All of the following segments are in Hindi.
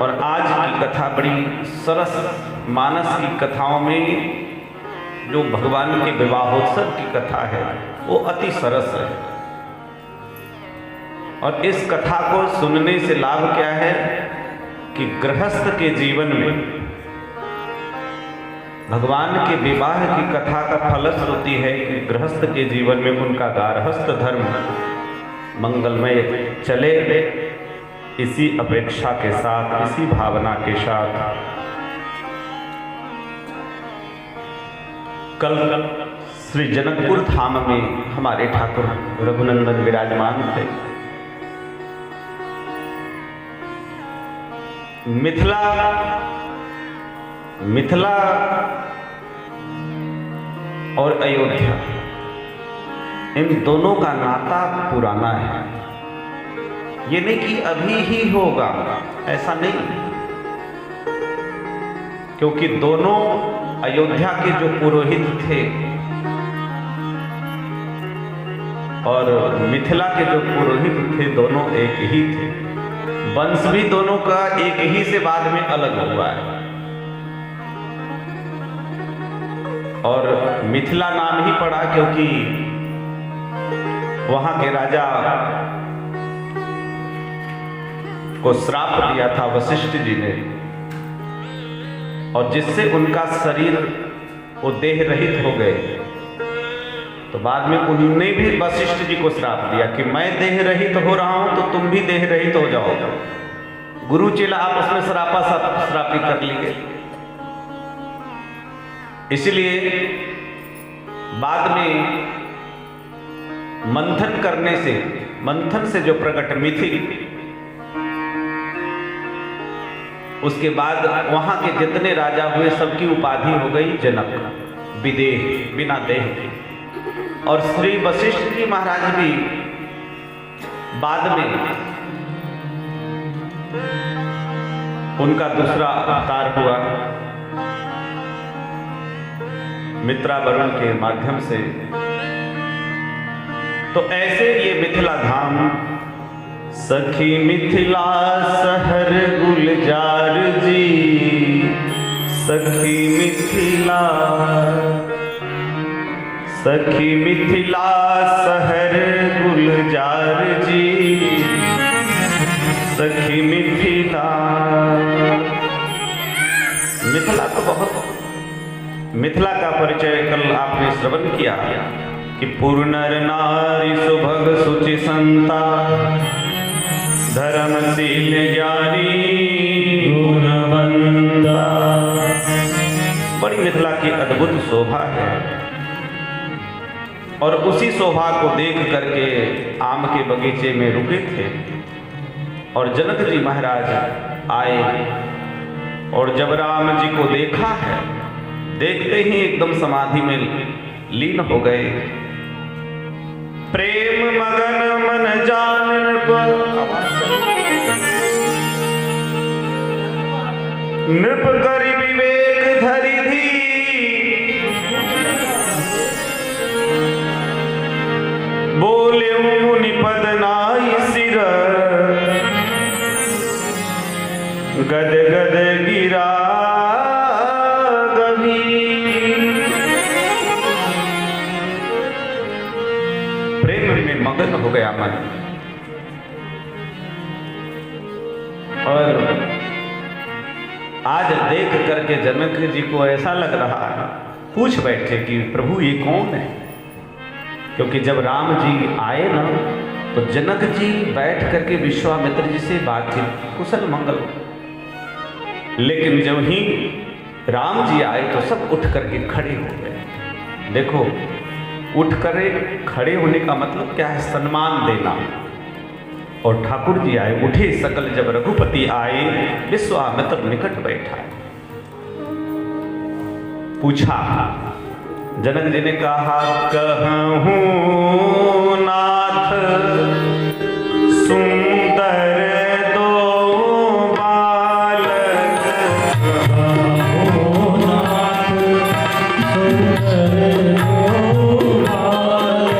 और आज की कथा बड़ी सरस मानस की कथाओं में जो भगवान के विवाहोत्सव की कथा है वो अति सरस है। और इस कथा को सुनने से लाभ क्या है कि गृहस्थ के जीवन में भगवान के विवाह की कथा का फलश्रुति है कि गृहस्थ के जीवन में उनका गारहस्थ धर्म मंगलमय चले। इसी अपेक्षा के साथ, इसी भावना के साथ कल श्री जनकपुर धाम में हमारे ठाकुर रघुनंदन विराजमान थे। मिथिला और अयोध्या, इन दोनों का नाता पुराना है। ये नहीं कि अभी ही होगा, ऐसा नहीं, क्योंकि दोनों अयोध्या के जो पुरोहित थे और मिथिला के जो पुरोहित थे दोनों एक ही थे। वंश भी दोनों का एक ही से बाद में अलग हुआ है। और मिथिला नाम ही पड़ा क्योंकि वहां के राजा को श्राप दिया था वशिष्ठ जी ने, और जिससे उनका शरीर वो देह रहित हो गए। तो बाद में उन्होंने भी वशिष्ठ जी को श्राप दिया कि मैं देह रहित हो रहा हूं तो तुम भी देह रहित हो जाओगे। गुरु चेला आपस में श्रापी कर लिए। इसलिए बाद में मंथन से जो प्रकट मिथि, उसके बाद वहां के जितने राजा हुए सबकी उपाधि हो गई जनक, विदेह, बिना देह के। और श्री वशिष्ठ जी महाराज भी बाद में उनका दूसरा अवतार हुआ मित्रावरुण के माध्यम से। तो ऐसे ये मिथिला धाम, सखी मिथिला शहर गुलजार जी, सखी मिथिला शहर गुलजार जी, सखी मिथिला मिथिला का परिचय कल आपने श्रवण किया कि पूर्ण नारी सुभग सुचि संता, धर्मशील ज्ञानी गुणवंता। बड़ी मिथिला की अद्भुत शोभा है। और उसी शोभा को देख करके आम के बगीचे में रुके थे और जनक जी महाराज आए। और जब राम जी को देखा है, देखते ही एकदम समाधि में लीन हो गए। प्रेम मगन मन जान नृप करि विवेक धरि धी, बोले मुनि पद नाई सिर, गद गद गिरा गंभीर। प्रेम में मगन हो गया मन। और आज देख करके जनक जी को ऐसा लग रहा है, पूछ बैठे कि प्रभु ये कौन है। क्योंकि जब राम जी आए ना तो जनक जी बैठ करके विश्वामित्र जी से बातचीत, कुशल मंगल। लेकिन जब ही राम जी आए तो सब उठ करके खड़े हो गए। देखो, उठ कर खड़े होने का मतलब क्या है? सम्मान देना। और ठाकुर जी आए, उठे सकल जब रघुपति आए, विश्वामित्र निकट बैठा। पूछा, जनक जी ने कहा, कहूँ नाथ सुंदर दो बालक, कहूँ नाथ सुंदर दो बालक,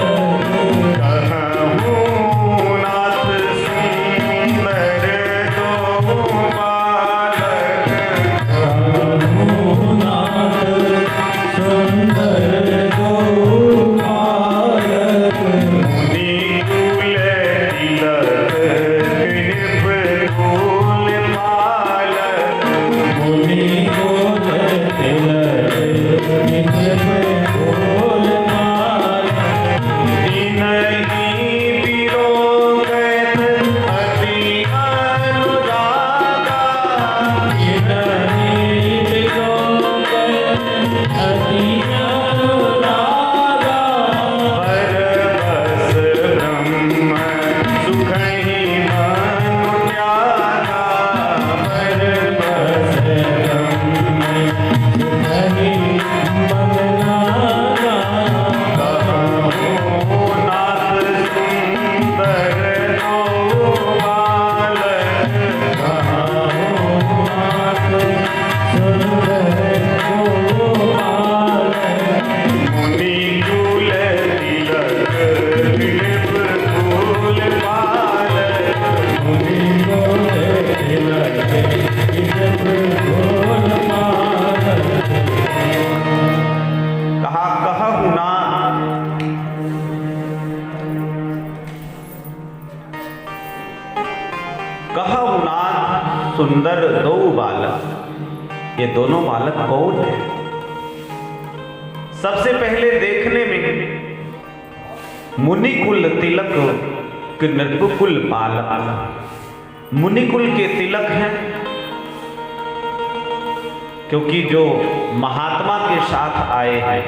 कहूँ नाथ सुंदर दो बालक। सुंदर दो बालक, ये दोनों बालक कौन है? सबसे पहले देखने में मुनिकुल तिलक नृपकुल बालक, मुनिकुल के तिलक हैं, क्योंकि जो महात्मा के साथ आए हैं,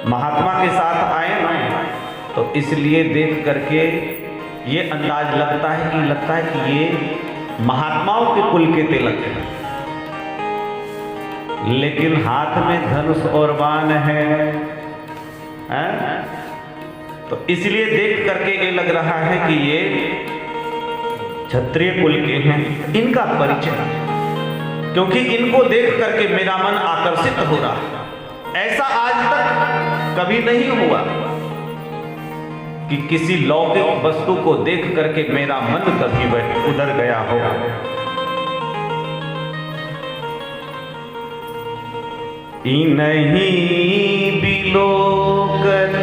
महात्मा के साथ आए ना, तो इसलिए देख करके ये अंदाज लगता है कि ये महात्माओं के कुल के तिलक हैं। लेकिन हाथ में धनुष और बाण है, तो इसलिए देख करके ये लग रहा है कि ये क्षत्रिय कुल के हैं। इनका परिचय, क्योंकि इनको देख करके मेरा मन आकर्षित हो रहा है। ऐसा आज तक कभी नहीं हुआ कि किसी लौकिक वस्तु को देख करके मेरा मन कभी उधर गया हो। नहीं बिलोकत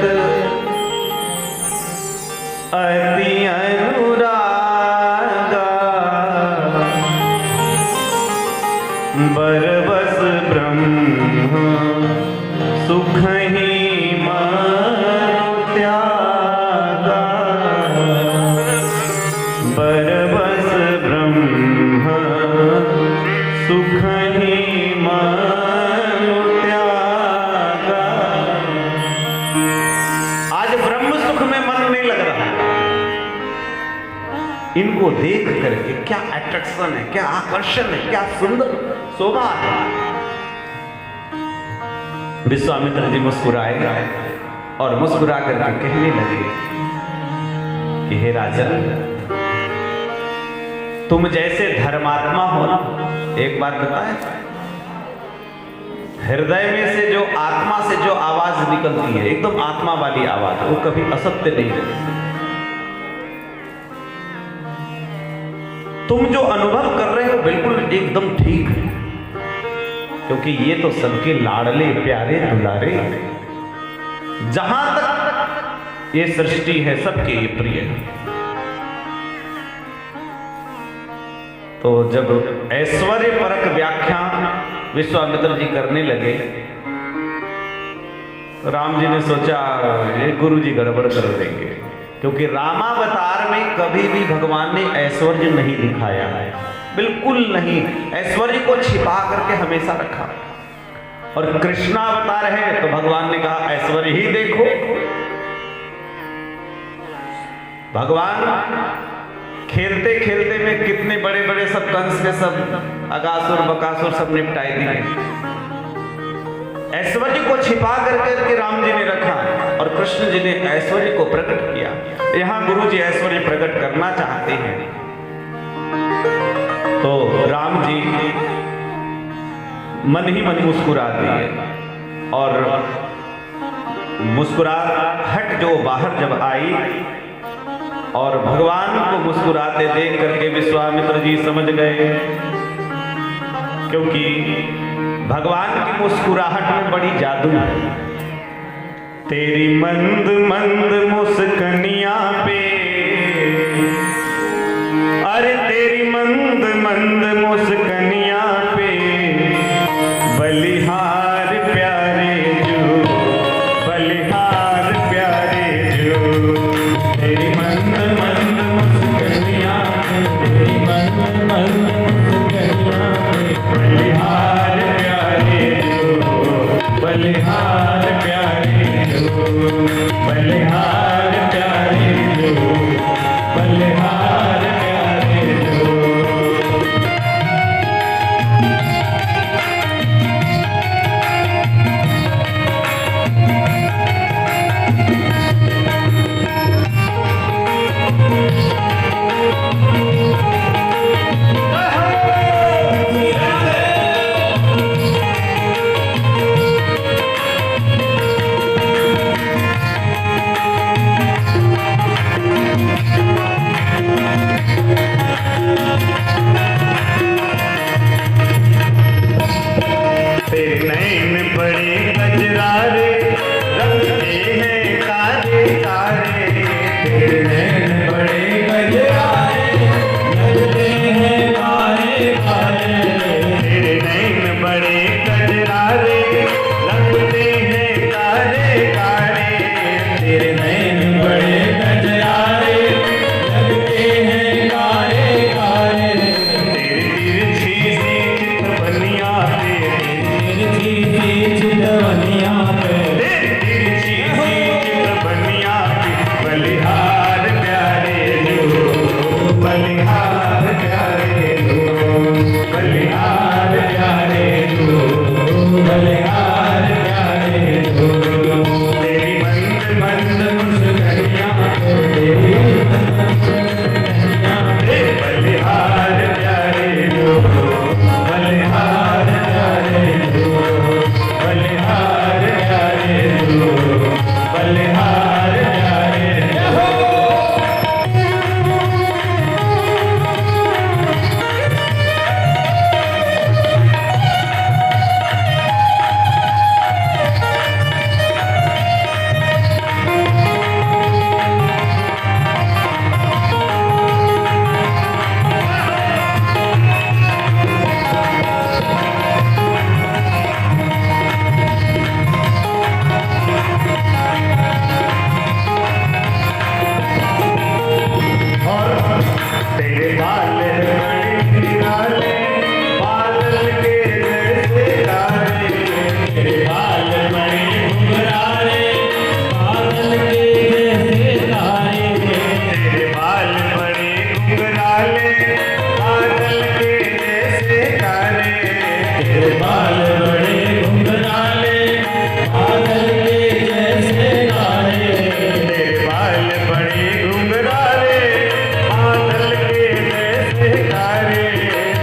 अति अनुरागा, बरबस ब्रह्म सुख ही मनु त्यागा, बरबस ब्रह्म सुख ही मनु त्यागा। आज ब्रह्म सुख में मन नहीं लग रहा। इनको देख करके क्या अट्रैक्शन है, क्या आकर्षण है, क्या सुंदर शोभा है। विश्वामित्र जी मुस्कुराए और मुस्कुरा करके कहने लगे कि हे राजन, तुम जैसे धर्मात्मा हो ना, एक बात बताए, हृदय में से जो आत्मा से जो आवाज निकलती है, एकदम आत्मा वाली आवाज, वो कभी असत्य नहीं है। तुम जो अनुभव कर रहे हो बिल्कुल एकदम ठीक है, क्योंकि ये तो सबके लाडले प्यारे दुलारे, जहां तक ये सृष्टि है सबके ये प्रिय है। तो जब ऐश्वर्य परक व्याख्या विश्वामित्र जी करने लगे, तो राम जी ने सोचा ये गुरु जी गड़बड़ कर देंगे, क्योंकि रामावतार में कभी भी भगवान ने ऐश्वर्य नहीं दिखाया है, बिल्कुल नहीं। ऐश्वर्य को छिपा करके हमेशा रखा। और कृष्णावतार है तो भगवान ने कहा ऐश्वर्य ही देखो। भगवान खेलते खेलते में कितने बड़े बड़े सब कंस के सब अगासुर बकासुर सब निपटाए दिए। ऐश्वर्य को छिपा करके राम जी ने रखा और कृष्ण जी ने ऐश्वर्य को प्रकट किया। यहां गुरु जी ऐश्वर्य प्रकट करना चाहते हैं, तो राम जी मन ही मन मुस्कुरा दिए और मुस्कुराहट जो बाहर जब आई और भगवान को मुस्कुराते देख करके विश्वामित्र जी समझ गए, क्योंकि भगवान की मुस्कुराहट में बड़ी जादू है। तेरी मंद मंद मुस्कनिया पे, अरे तेरी मंद मंद मुस्कनिया पे, बलिहार प्यारे जो, बलिहार प्यारे जो, तेरी मंद मंद मुस्कनिया पे, तेरी मंद मंद मुस्कनिया पे, बलिहार प्यारे जो, बलिहार प्यारे जो, बलिहार प्यारे जो, बलिहार प्यारे जो।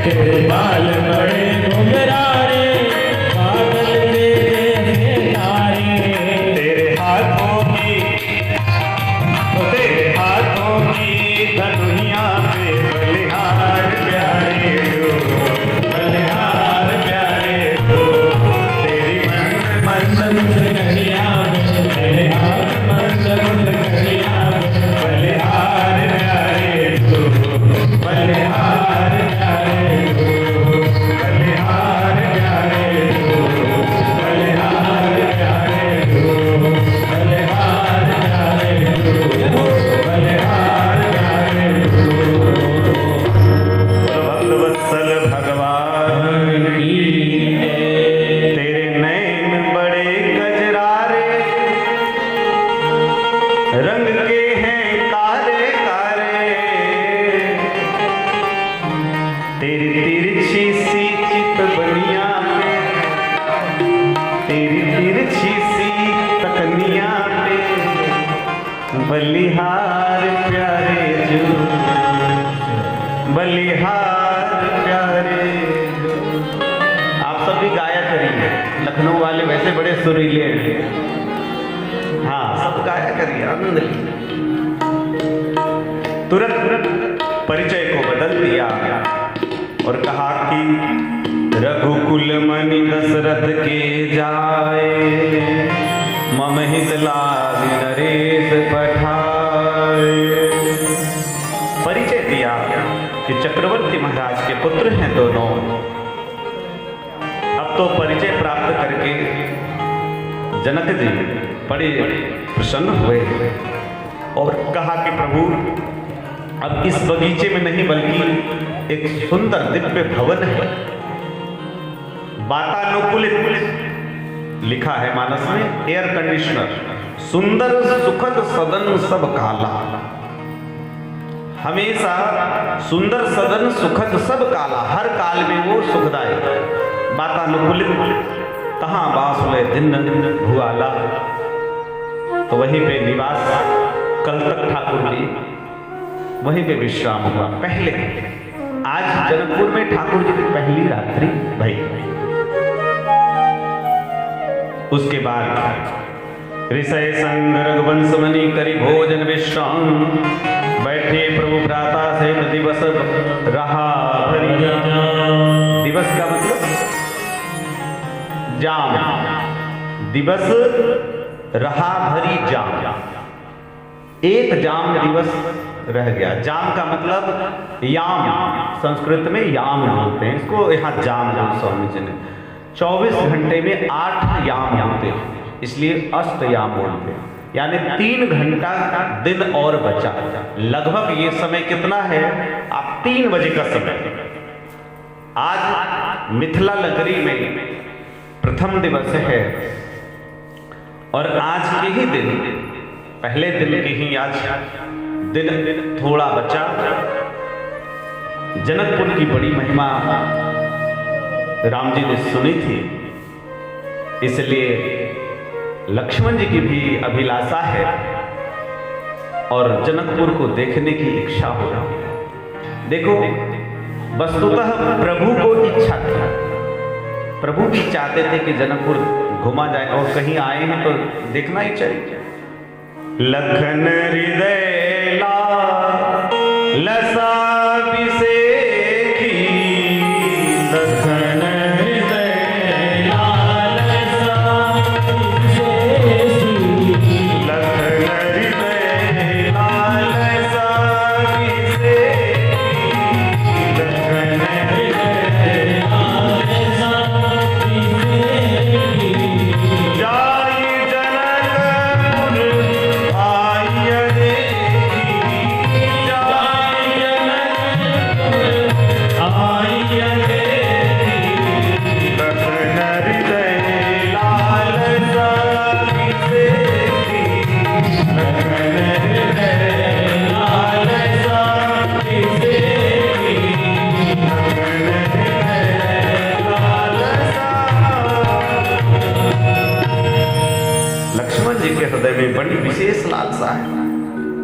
तेरे बाल बड़े घुंघरारे, बादल के जैसे तारे। तेरे हाथों की धनुहिया पे बलिहार प्यारे हो, बलिहार प्यारे हो। तेरी मंद मुस्करिया में, तेरे हाथ मंद मुस्करिया में, बलिहार प्यारे हो, बलिहार प्यारे हो, बलिहार प्यारे हो, बलिहार प्यारे हो, बलिहार प्यारे हो, बलिहार प्यारे हो। भक्तवत्सल भगवान की तेरे नैन बड़े गजरारे, रंग के हैं काले काले। तेरी तिरछी सी चितबनिया पे, तेरी तिरछी सी तकनिया पे, बलिहार प्यारे जो, बलिहार प्यारे जो। आप सब भी गाया करिए, लखनऊ वाले वैसे बड़े सुरीले हैं। हाँ, सब गाया करिए, आनंद लीजिए। तुरंत परिचय को बदल दिया और कहा कि रघुकुल मणि दशरथ के जाए, मम हित लाग नरेश पठाए। परिचय दिया कि चक्रवर्ती महाराज के पुत्र हैं दोनों। अब तो परिचय प्राप्त करके जनक जी बड़े प्रसन्न हुए और कहा कि प्रभु अब इस बगीचे में नहीं बल्कि एक सुंदर दिव्य भवन है, वातानुकूलित लिखा है मानस में, एयर कंडीशनर, सुंदर सुखद सदन सब काला। हमेशा सुंदर सदन सुखद सब काला, हर काल में वो सुखदायक, वातानुकूलित, तहां बास हुए दिन भुआला। तो वहीं पे निवास कल तक ठाकुर जी वहीं पे विश्राम हुआ। पहले आज जनकपुर में ठाकुर जी की पहली रात्रि भई। उसके बाद ऋषय संग रघुवंश मणि करी भोजन विश्राम, बैठे प्रभु भ्राता से दिवस रहा भरी। दिवस का मतलब जाम, दिवस रहा भरी जाम, एक जाम दिवस रह गया। जाम का मतलब याम, संस्कृत में याम बोलते हैं इसको, यहाँ जाम बोल स्वामी जी ने। 24 घंटे में 8 याम होते हैं, इसलिए अष्ट याम बोलते हैं, यानी 3 घंटा दिन और बचा। लगभग ये समय कितना है, आप 3 बजे का समय। आज मिथिला नगरी में प्रथम दिवस है और आज के ही दिन, पहले दिन के ही आज दिन थोड़ा बचा। जनकपुर की बड़ी महिमा राम जी ने सुनी थी, इसलिए लक्ष्मण जी की भी अभिलाषा है और जनकपुर को देखने की इच्छा हो रही है। देखो, वस्तुतः प्रभु को इच्छा थी, प्रभु भी चाहते थे कि जनकपुर घुमा जाए और कहीं आए हैं तो देखना ही चाहिए। लखन हृदय लसा बिसेखी, लखन हृदय लालसा बिसेखी, लखन हृदय लालसा बिसेखी, लखन हृदय लालसा बिसेखी। जाई जनकपुर आई देखी, जाई जनकपुर आई देखी, लखन हृदय लालसा बिसेखी, लखन हृदय लालसा बिसेखी, लखन हृदय लालसा। लक्ष्मण जी के हृदय में बड़ी विशेष लालसा है,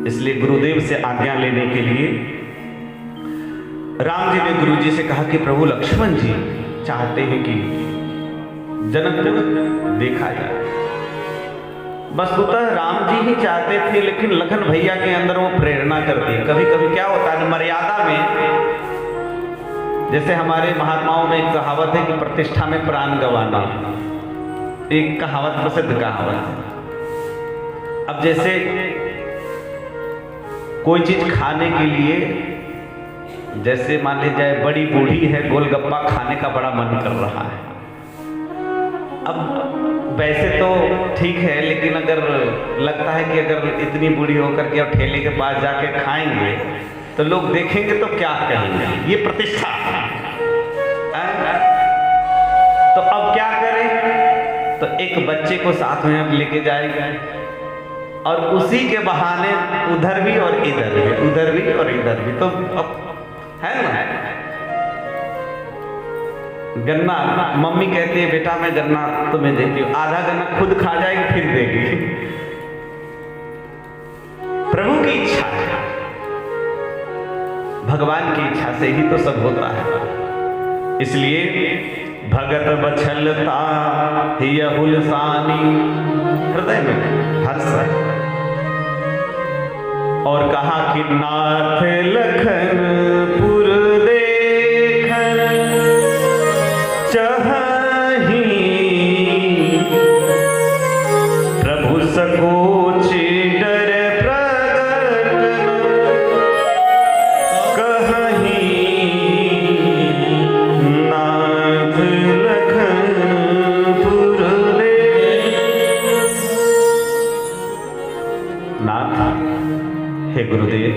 इसलिए गुरुदेव से आज्ञा लेने के लिए राम जी ने गुरु जी से कहा कि प्रभु लक्ष्मण जी चाहते हैं कि जनकपुर देखा जाए। वस्तुतः राम जी ही चाहते थे, लेकिन लखन भैया के अंदर वो प्रेरणा करती है। कभी कभी क्या होता है मर्यादा में, जैसे हमारे महात्माओं में एक कहावत है कि प्रतिष्ठा में प्राण गंवाना, एक कहावत प्रसिद्ध कहावत है। अब जैसे कोई चीज खाने के लिए, जैसे मान ली जाए बड़ी बूढ़ी है, गोलगप्पा खाने का बड़ा मन कर रहा है। अब वैसे तो ठीक है, लेकिन अगर लगता है कि अगर इतनी बूढ़ी होकर के अब ठेले के पास जाके खाएंगे तो लोग देखेंगे तो क्या कहेंगे, ये प्रतिष्ठा है। तो अब क्या करें, तो एक बच्चे को साथ में हम लेके जाएंगे और उसी के बहाने उधर भी और इधर भी, उधर भी और इधर भी, तो अब है ना। गन्ना मम्मी कहती है बेटा मैं गन्ना तुम्हें देती हूँ, आधा गन्ना खुद खा जाएगी फिर देगी। प्रभु की इच्छा है, भगवान की इच्छा से ही तो सब होता है। इसलिए भगत बछलता हिय हुलसानी, हृदय में हर्ष है। और कहा कि नाथ लखनपुर देखन चाही, प्रभु सकोच डर प्रगट कहीं, नाथ लखनपुर नाथ। हे गुरुदेव,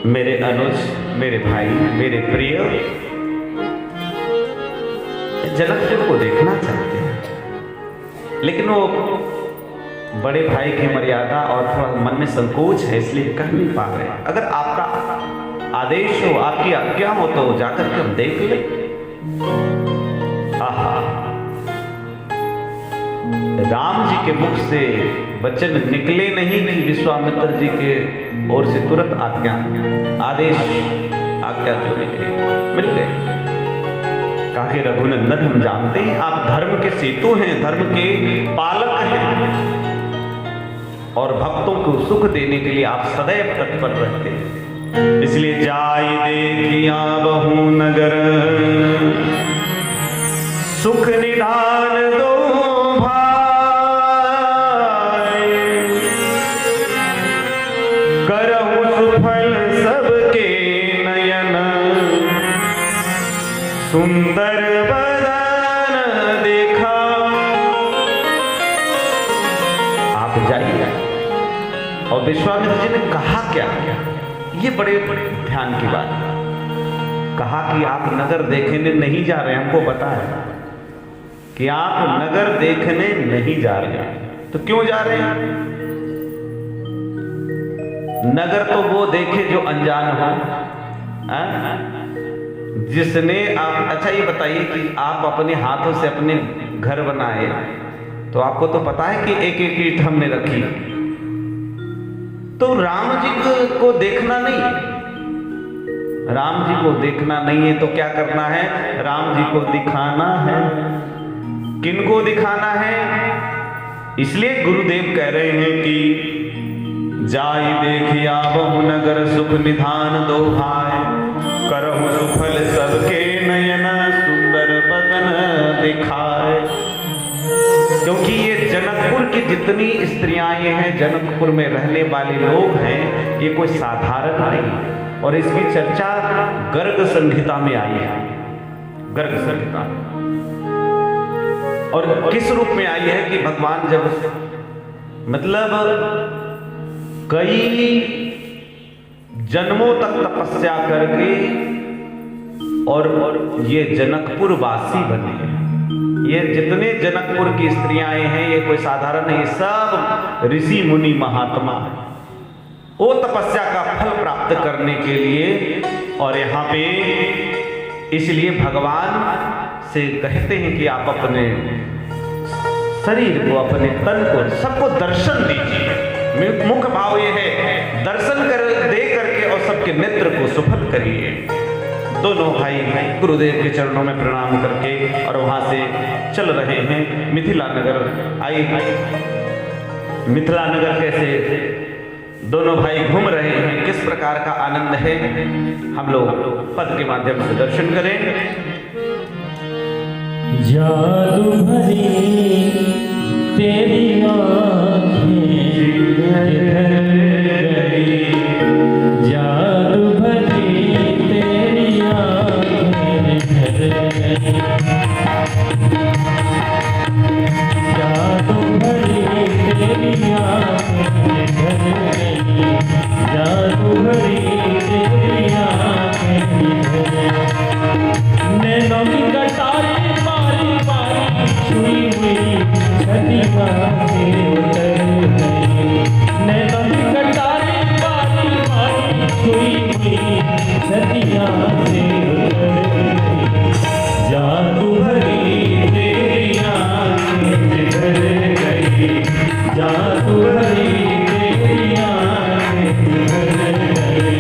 मेरे अनुज, मेरे भाई, मेरे प्रिय जनकपुर को देखना चाहते हैं, लेकिन वो बड़े भाई की मर्यादा और थोड़ा मन में संकोच है, इसलिए कह नहीं पा रहे। अगर आपका आदेश हो, आपकी आज्ञा हो तो जाकर के हम देख ले। आहा, राम जी के मुख से वचन निकले नहीं कि विश्वामित्र जी के ओर से तुरंत आज्ञा, आदेश, आज्ञा जो मिल गए। कहा कि रघुनंदन हम जानते हैं आप धर्म के सेतु हैं, धर्म के पालक हैं, और भक्तों को सुख देने के लिए आप सदैव तत्पर रहते हैं। इसलिए जाय देखिया बहु नगर, सुख निधान दो सुंदर बदन देखा। आप जाइए। और विश्वामित्र जी ने कहा क्या, ये बड़े ध्यान की बात। कहा कि आप नगर देखने नहीं जा रहे, हमको पता है कि आप नगर देखने नहीं जा रहे हैं। तो क्यों जा रहे हैं? नगर तो वो देखे जो अनजान हो, जिसने आप, अच्छा ये बताइए कि आप अपने हाथों से अपने घर बनाए तो आपको तो पता है कि एक एक ईंट हमने रखी। तो राम जी को देखना नहीं, राम जी को देखना नहीं है तो क्या करना है? राम जी को दिखाना है। किनको दिखाना है? इसलिए गुरुदेव कह रहे हैं कि जाई देखिया बहु नगर, सुख निधान दो भाई, करहु सुफल सबके नयन, सुंदर बदन दिखाए। क्योंकि ये जनकपुर की जितनी स्त्रियां हैं, जनकपुर में रहने वाले लोग हैं, ये कोई साधारण नहीं। और इसकी चर्चा गर्ग संहिता में आई है, गर्ग संहिता। और किस रूप में आई है कि भगवान जब, मतलब कई जन्मों तक तपस्या करके और ये जनकपुर वासी बने। ये जितने जनकपुर की स्त्रियां हैं, ये कोई साधारण नहीं, सब ऋषि मुनि महात्मा है। वो तपस्या का फल प्राप्त करने के लिए, और यहाँ पे इसलिए भगवान से कहते हैं कि आप अपने शरीर को, अपने तन को, सबको दर्शन दीजिए। मुख्य भाव ये है दर्शन कर दे करके और सबके नेत्र को सुफल करिए। दोनों भाई गुरुदेव के चरणों में प्रणाम करके और वहां से चल रहे हैं मिथिला नगर। मिथिला नगर कैसे दोनों भाई घूम रहे हैं, किस प्रकार का आनंद है, हम लोग पद के माध्यम से दर्शन करें। जादू भरी तेरी आँखें जिधर गई, जादू भरी तेरी आँखें जिधर गई, जादू भरी तेरी आँखें जिधर गई, जादू भरी तेरी आँखें जिधर गई। नैनों की कटारी बारी बारी छुई हुई छतिया से उतर गई, नैनों की कटारी बारी बारी छुई हुई छतिया से उतर गई। जादू भरी तेरी आँखें जिधर गई, जादू भरी तेरी आँखें जिधर गई।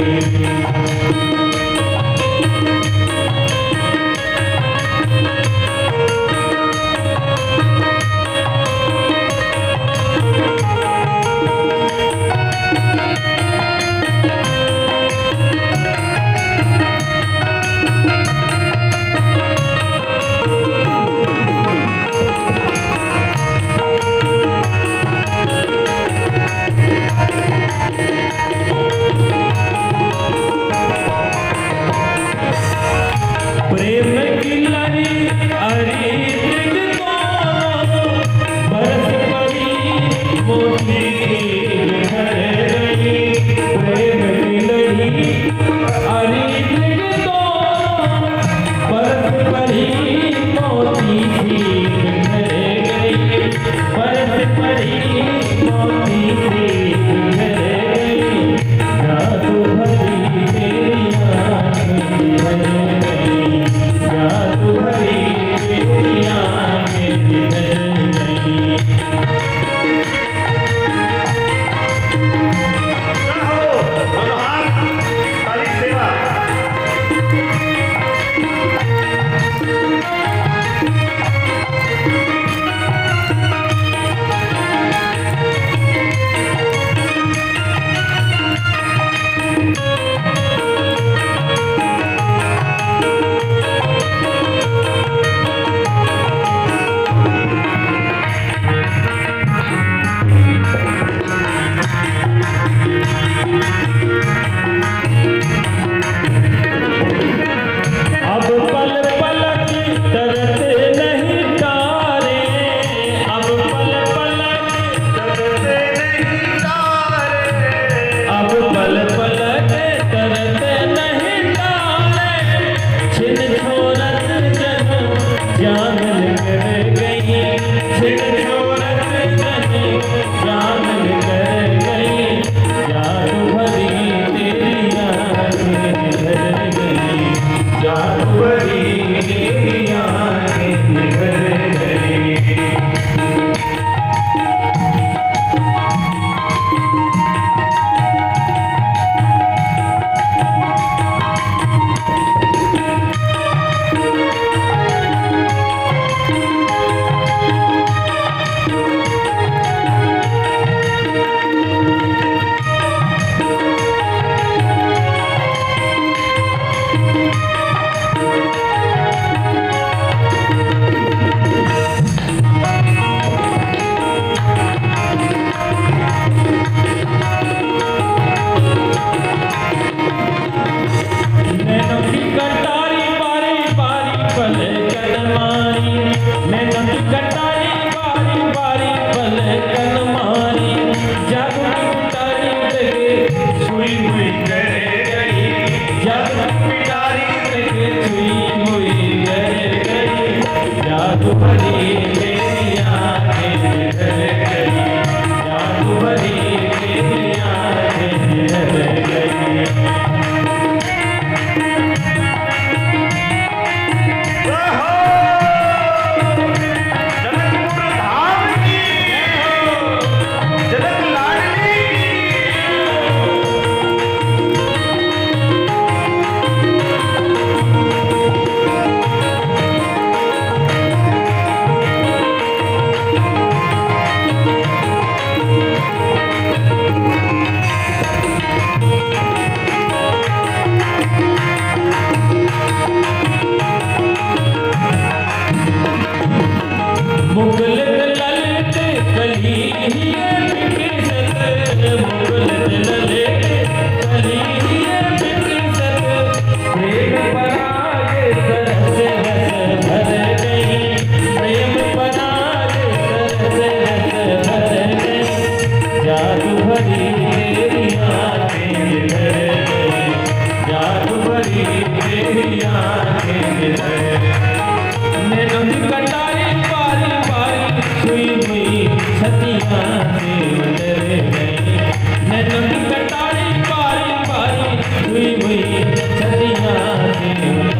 जब पिटारी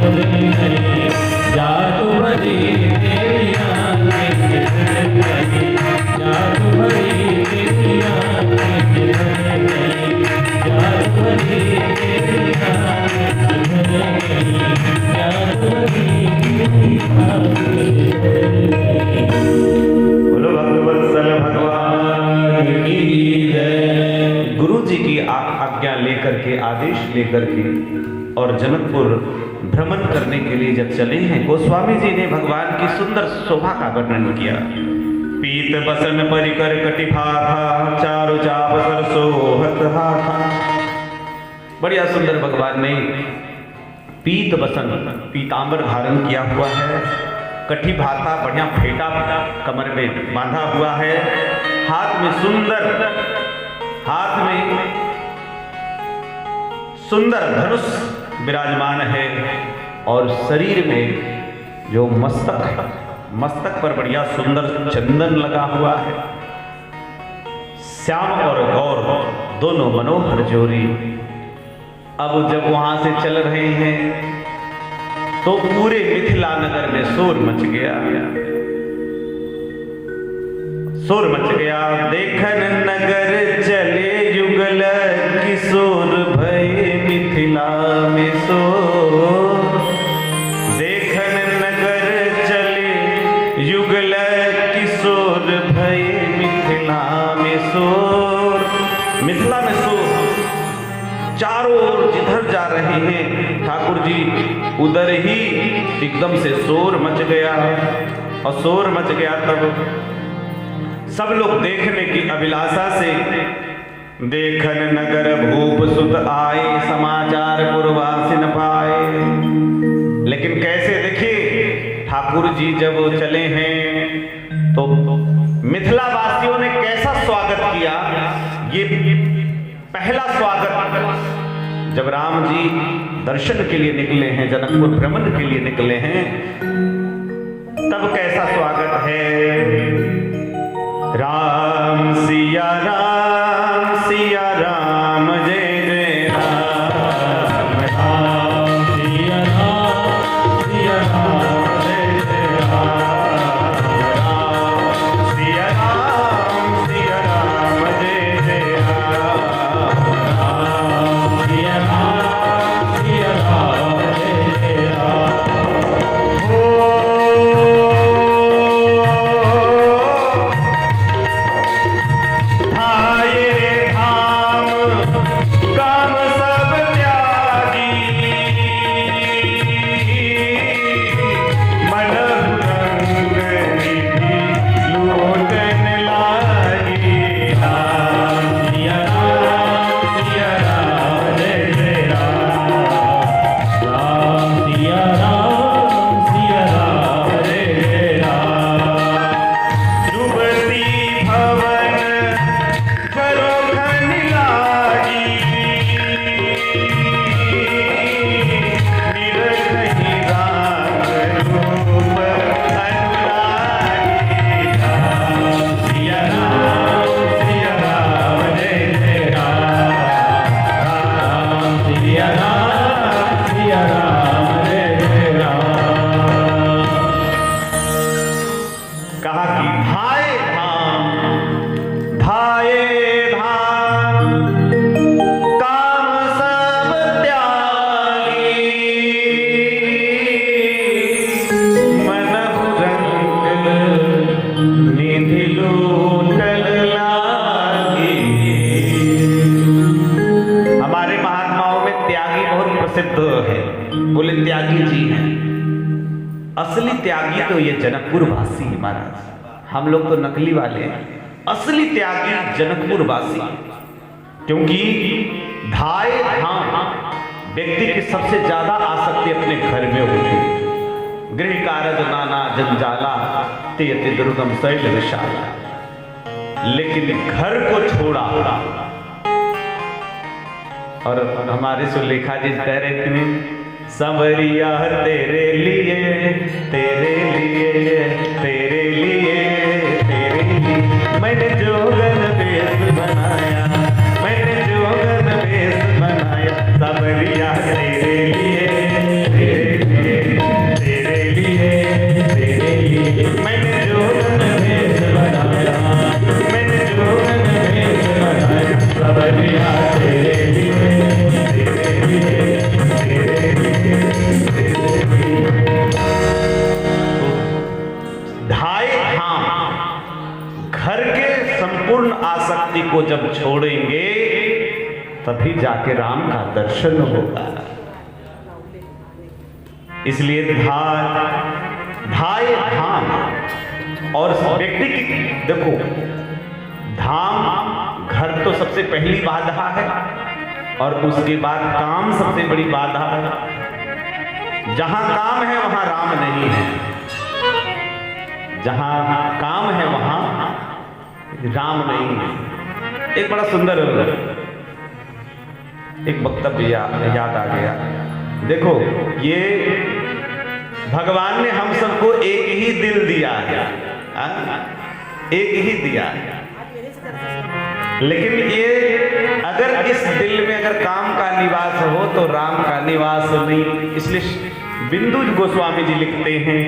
निधर गई, जादू भरी तेरी आंखें निधर गई, जादू भरी तेरी आंखें निधर गई, जादू भरी तेरी आंखें निधर गई, जादू भरी तेरी आंखें निधर गई। बोलो भक्तवत्सल भगवान की जय। गुरु जी की आज्ञा लेकर के, आदेश लेकर के और जनकपुर भ्रमण करने के लिए जब चले हैं, गोस्वामी जी ने भगवान की सुंदर शोभा का वर्णन किया। पीत बसन परिकर कटिफा था, चारों चाप सरसोहत हाथा। बढ़िया सुंदर भगवान ने पीत बसन, पीतांबर धारण किया हुआ है, कठी भाता बढ़िया फेटा कमर में बांधा हुआ है, हाथ में सुंदर धनुष विराजमान है और शरीर में जो मस्तक पर बढ़िया सुंदर चंदन लगा हुआ है। श्याम और गौर दोनों मनोहर जोड़ी। अब जब वहां से चल रहे हैं तो पूरे मिथिला नगर में शोर मच गया, शोर मच गया। देखन नगर चले युगल किशोर भय मिथिला में शोर। देखन नगर चले युगल किशोर भय मिथिला में शोर। मिथिला में शोर, चारों ओर जिधर जा रहे हैं ठाकुर जी उधर ही एकदम से शोर मच गया। और शोर मच गया तब सब लोग देखने की अभिलाषा से देखन नगर भूप सुत आए, समाचार पुरवासी न पाए। लेकिन कैसे देखिए ठाकुर जी जब चले हैं तो मिथिला वासियों ने कैसा स्वागत किया। ये पहला स्वागत जब राम जी दर्शन के लिए निकले हैं, जनकपुर भ्रमण के लिए निकले हैं, तब कैसा स्वागत है। राम सिया राम जय जय राम। राम सिया राम जय जय राम। राम सिया राम जय जय राम। राम सिया राम जय जय राम। बोले त्यागी जी हैं। असली त्यागी तो ये जनकपुर वासी है महाराज, हम लोग तो नकली वाले हैं। असली त्यागी जनकपुर वासी, क्योंकि धाय धाम व्यक्ति की सबसे ज्यादा आसक्ति अपने घर में होती है। गृह कारज नाना जंजाला तेति दुर्गम शैल विशाला, लेकिन घर को छोड़ा। और हमारे सुलेखा जी कह रहे थे, संवरिया तेरे लिए तेरे लिए तेरे लिए तेरे लिए मैंने जोगन वेश बनाया, मैंने जोगन वेश बनाया, संवरिया तेरे लिए तेरे लिए। जब छोड़ेंगे तभी जाके राम का दर्शन होगा। इसलिए धाय धाम, और व्यक्ति की देखो, धाम घर तो सबसे पहली बाधा है, और उसके बाद काम सबसे बड़ी बाधा है। जहां काम है वहां राम नहीं है, जहां काम है वहां राम नहीं है। एक बड़ा सुंदर एक वक्तव्य याद आ गया। देखो, ये भगवान ने हम सबको एक ही दिल दिया है, एक ही दिया है, लेकिन ये अगर इस दिल में अगर काम का निवास हो तो राम का निवास नहीं। इसलिए बिंदु गोस्वामी जी लिखते हैं,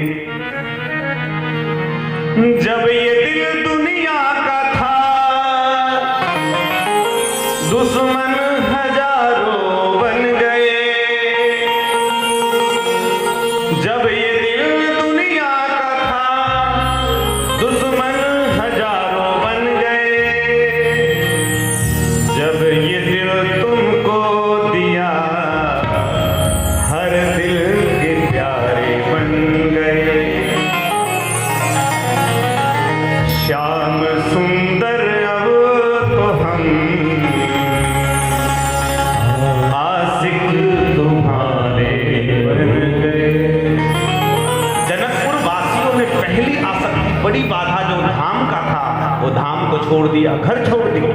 जब ये दिल दुनिया का था दुश्मन हजारों बन गए, जब ये दिल दुनिया का था दुश्मन हजारों बन गए, जब ये दिल तुमको दिया हर दिल के प्यारे बन गए, श्याम सुंदर अब तो हम आशिक तुम्हारे बन गए। जनकपुर वासियों में पहली आसक्ति, बड़ी बाधा जो धाम का था, वो धाम को छोड़ दिया, घर छोड़ दिया।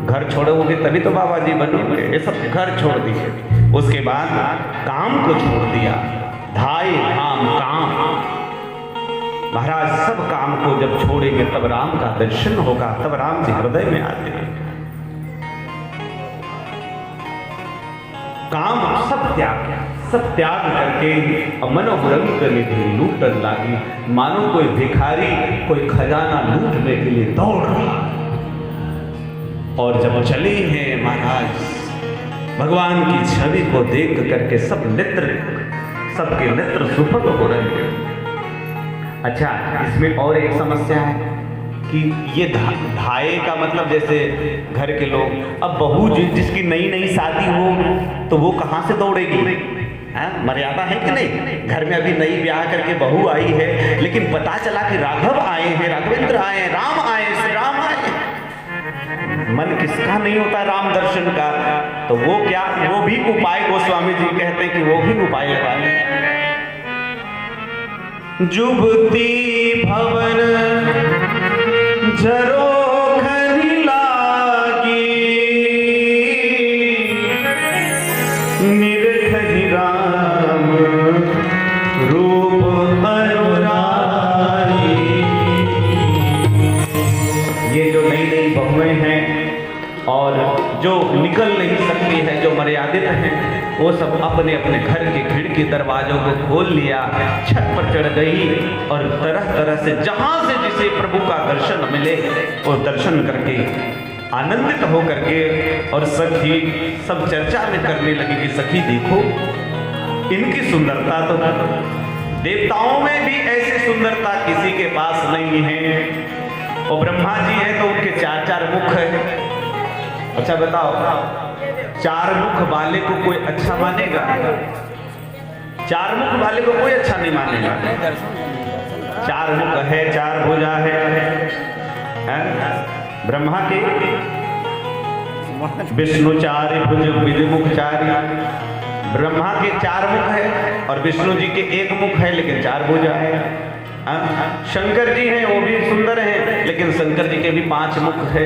घर छोड़ोगे तभी तो बाबा जी बनोगे, ये सब घर छोड़ दिए। उसके बाद काम को छोड़ दिया, धाय धाम काम। महाराज सब काम को जब छोड़ेंगे तब राम का दर्शन होगा, तब राम जी हृदय में आते हैं। काम सब त्याग करके मनोरंग निधि लूटन लागी, मानो कोई भिखारी कोई खजाना लूटने के लिए दौड़ रहा। और जब चले हैं महाराज, भगवान की छवि को देख करके सबके नेत्र सुफल हो रहे हैं। अच्छा, इसमें और एक समस्या है कि ये धाये का मतलब, जैसे घर के लोग, अब बहू जिसकी नई शादी हो तो वो कहाँ से दौड़ेगी? मर्यादा है कि नहीं? घर में अभी नई ब्याह करके बहू आई है, लेकिन पता चला कि राघव आए हैं, राघवेंद्र आए हैं, राम आए, श्री राम आए, मन किसका नहीं होता राम दर्शन का? तो वो क्या, वो भी उपाय गोस्वामी जी कहते हैं कि वो भी उपाय लगा लें। जुबती भवन झरोखनी लागी, निरखहि राम रूप अनुरागी। ये जो नई बहुएं हैं और जो निकल नहीं सकती है, जो मर्यादित हैं, वो सब अपने अपने घर के खिड़की दरवाजों को खोल लिया, छत पर चढ़ गई और तरह तरह से जहां से जिसे प्रभु का दर्शन मिले वो दर्शन करके आनंदित हो करके, और सखी सब चर्चा में करने लगी कि सखी देखो इनकी सुंदरता, तो देवताओं में भी ऐसी सुंदरता किसी के पास नहीं है। और ब्रह्मा जी हैं तो उनके 4 मुख है। अच्छा बताओ, 4 मुख वाले को कोई अच्छा मानेगा? 4 मुख वाले को कोई अच्छा नहीं मानेगा। 4 मुख है, 4 भुजा है? ब्रह्मा के विष्णु 4 भुज विधिमुख 4, ब्रह्मा के 4 मुख है और विष्णु जी के 1 मुख है लेकिन 4 भुजा है। शंकर जी हैं, वो भी सुंदर हैं, लेकिन शंकर जी के भी 5 मुख है।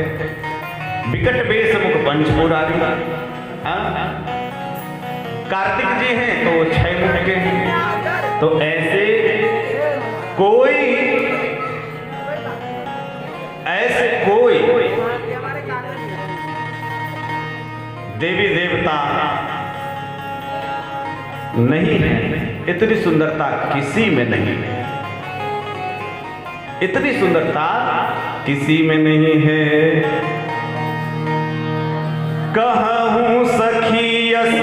विकट बेश मुख पंचपुरारी। कार्तिक जी हैं तो 6 मुख के हैं। तो ऐसे कोई देवी देवता नहीं है, इतनी सुंदरता किसी में नहीं है, इतनी सुंदरता किसी में नहीं है। कहूं सखी यस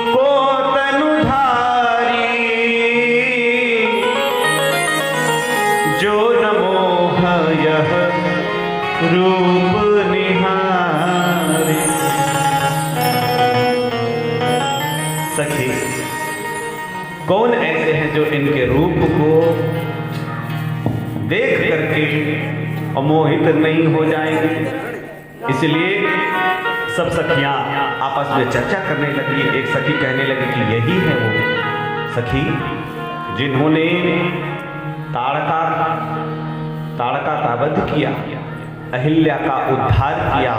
को तनुधारी, जो न मोह यह रूप कौन ऐसे हैं जो इनके रूप को देख करके अमोहित नहीं हो जाएंगे। इसलिए सब सखियां आपस में चर्चा करने लगी। एक सखी कहने लगी कि यही है वो सखी जिन्होंने ताड़का का वध किया, अहिल्या का उद्धार किया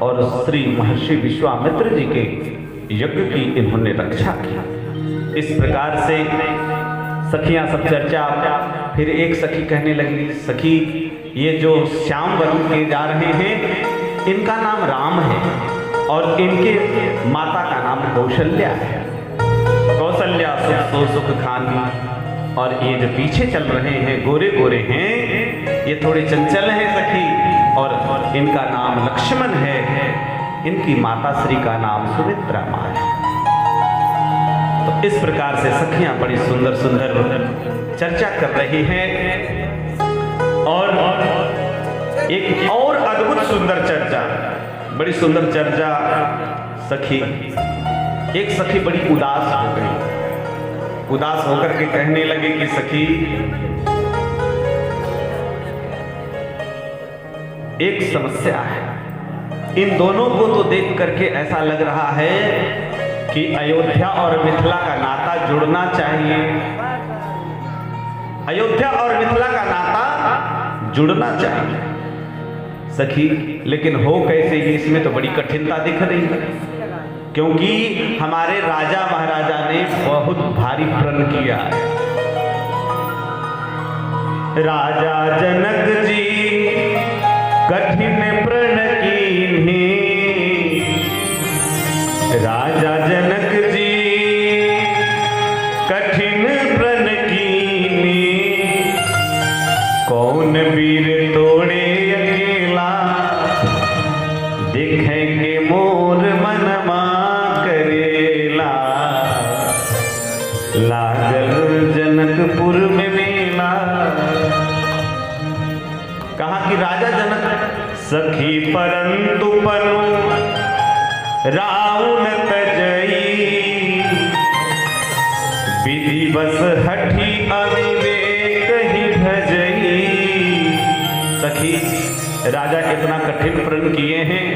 और श्री महर्षि विश्वामित्र जी के यज्ञ की इन्होंने रक्षा की। इस प्रकार से सखियां सब चर्चा। फिर एक सखी कहने लगी, सखी ये जो श्याम वन के जा रहे हैं इनका नाम राम है और इनके माता का नाम कौशल्या है। कौशल्या सुख खानी, और ये जो पीछे चल रहे हैं गोरे गोरे हैं ये थोड़े चंचल हैं सखी, और इनका नाम लक्ष्मण है। इनकी माता श्री का नाम सुमित्रा माँ है। तो इस प्रकार से सखियां बड़ी सुंदर सुंदर चर्चा कर रही हैं। और एक और अद्भुत सुंदर चर्चा, बड़ी सुंदर चर्चा सखी। एक सखी बड़ी उदास हो गई, उदास होकर के कहने लगे कि सखी एक समस्या है। इन दोनों को तो देख करके ऐसा लग रहा है कि अयोध्या और मिथिला का नाता जुड़ना चाहिए। अयोध्या और मिथिला का नाता जुड़ना चाहिए सखी, लेकिन हो कैसे ये, इसमें तो बड़ी कठिनता दिख रही है। क्योंकि हमारे राजा महाराजा ने बहुत भारी प्रण किया है। राजा जनक जी कठिन प्रण कीन्हे, राजा जनक जी कठिन प्रण कीन्हे, कौन वीर तोड़े अकेला, देखेंगे मोर मनमा करेला, लागल जनकपुर में मेला। कहा कि राजा जनक सखी परंतु पनु राउन तजई, विधि बस हठी अविवेक ही भजई। सखी राजा इतना कठिन प्रण किए हैं,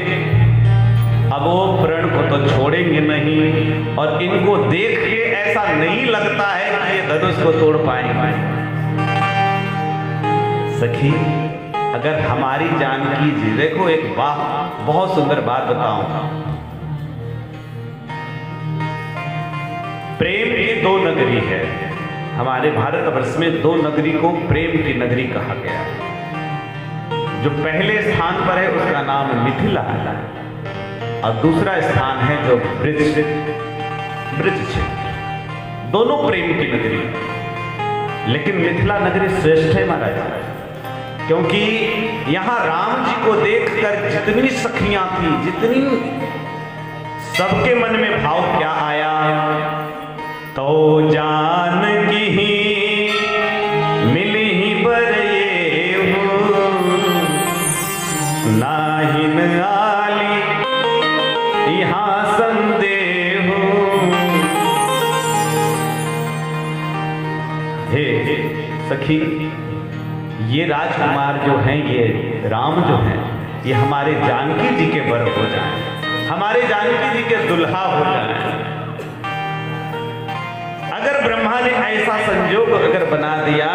अब वो प्रण को तो छोड़ेंगे नहीं, और इनको देख के ऐसा नहीं लगता है कि ये धनुष को तोड़ पाएंगे। सखी अगर हमारी जानकी जी, देखो एक बहुत सुंदर बात बताऊं। प्रेम की दो नगरी है हमारे भारतवर्ष में। दो नगरी को प्रेम की नगरी कहा गया। जो पहले स्थान पर है उसका नाम मिथिला है, और दूसरा स्थान है जो ब्रज क्षेत्र। दोनों प्रेम की नगरी, लेकिन मिथिला नगरी श्रेष्ठ है महाराज, क्योंकि यहां राम जी को देखकर जितनी सखियां थी, जितनी सबके मन में भाव क्या आया, तो जानकी ही मिली ही बरये हो, नाहिन आली यहाँ संदेह हो। हे सखी, ये राजकुमार जो हैं, ये राम जो हैं, ये हमारे जानकी जी के वर हो जाएं, हमारे जानकी जी के दुल्हा हो जाएं। अगर ब्रह्मा ने ऐसा संजोग अगर बना दिया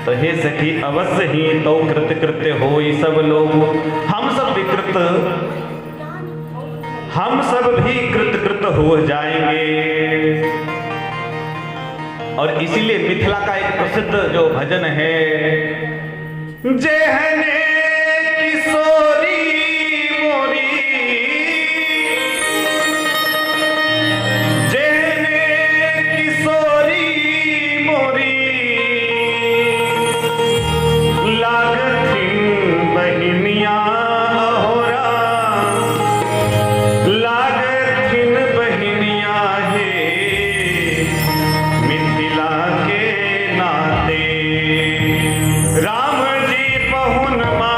तो हे सखी अवश्य ही तो कृत्य हो ये सब लोग, हम सब भी कृत हो जाएंगे। और इसीलिए मिथिला का एक प्रसिद्ध जो भजन है, जेहने किशोरी मोरी, जेहने किशोरी मोरी, लागथिन बहिनिया अहोरा, लागथिन बहिनिया हे मिथिला के नाते। राम जी पहुन मा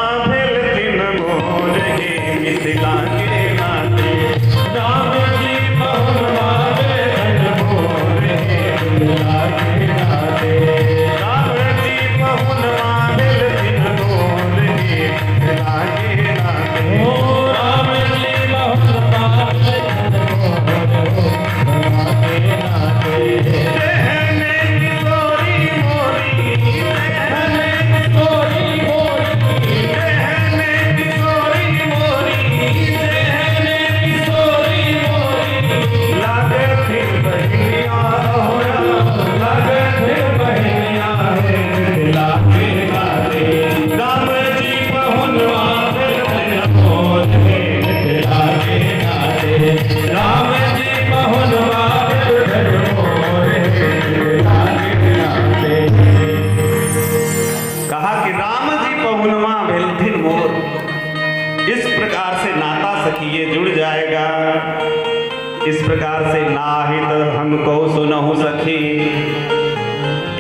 सखी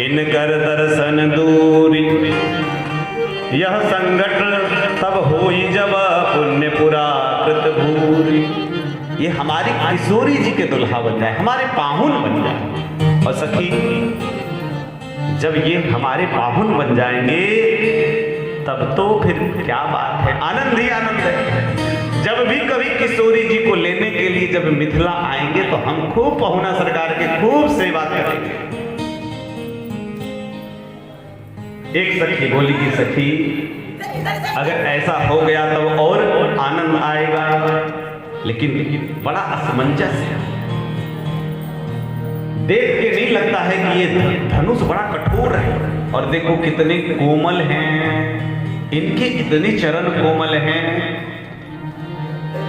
इनकर दर्शन दूरी, यह संकट तब होई जब पुण्य पुरा कृत भूरी। ये हमारी किशोरी जी के दुल्हा बन जाए, हमारे पाहुन बन जाए। और सखी जब ये हमारे पाहुन बन जाएंगे तब तो फिर क्या बात है, आनंद ही आनंद है। जब भी कभी किशोरी जी को लेने के लिए जब मिथिला आएंगे तो हम खूब पहुना सरकार के खूब सेवा करेंगे। एक सखी बोली कि सखी अगर ऐसा हो गया तो और आनंद आएगा, लेकिन बड़ा असमंजस है। देख के नहीं लगता है कि ये धनुष बड़ा कठोर है, और देखो कितने कोमल हैं, इनके इतने चरण कोमल हैं।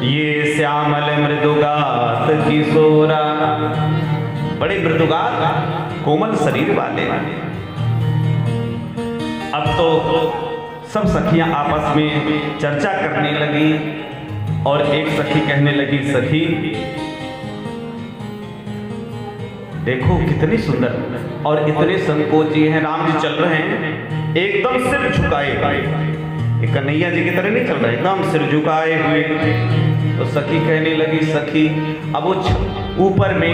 ये श्यामल मृदुगात किशोरा, बड़े मृदुगात कोमल शरीर वाले। अब तो सब सखियां आपस में चर्चा करने लगी, और एक सखी कहने लगी सखी देखो कितनी सुंदर, और इतने संकोची हैं। राम जी चल रहे हैं एकदम सिर झुकाए, ये कन्हैया जी की तरह नहीं चल रहे, एकदम सिर झुकाए हुए। तो सखी कहने लगी सखी अब वो ऊपर में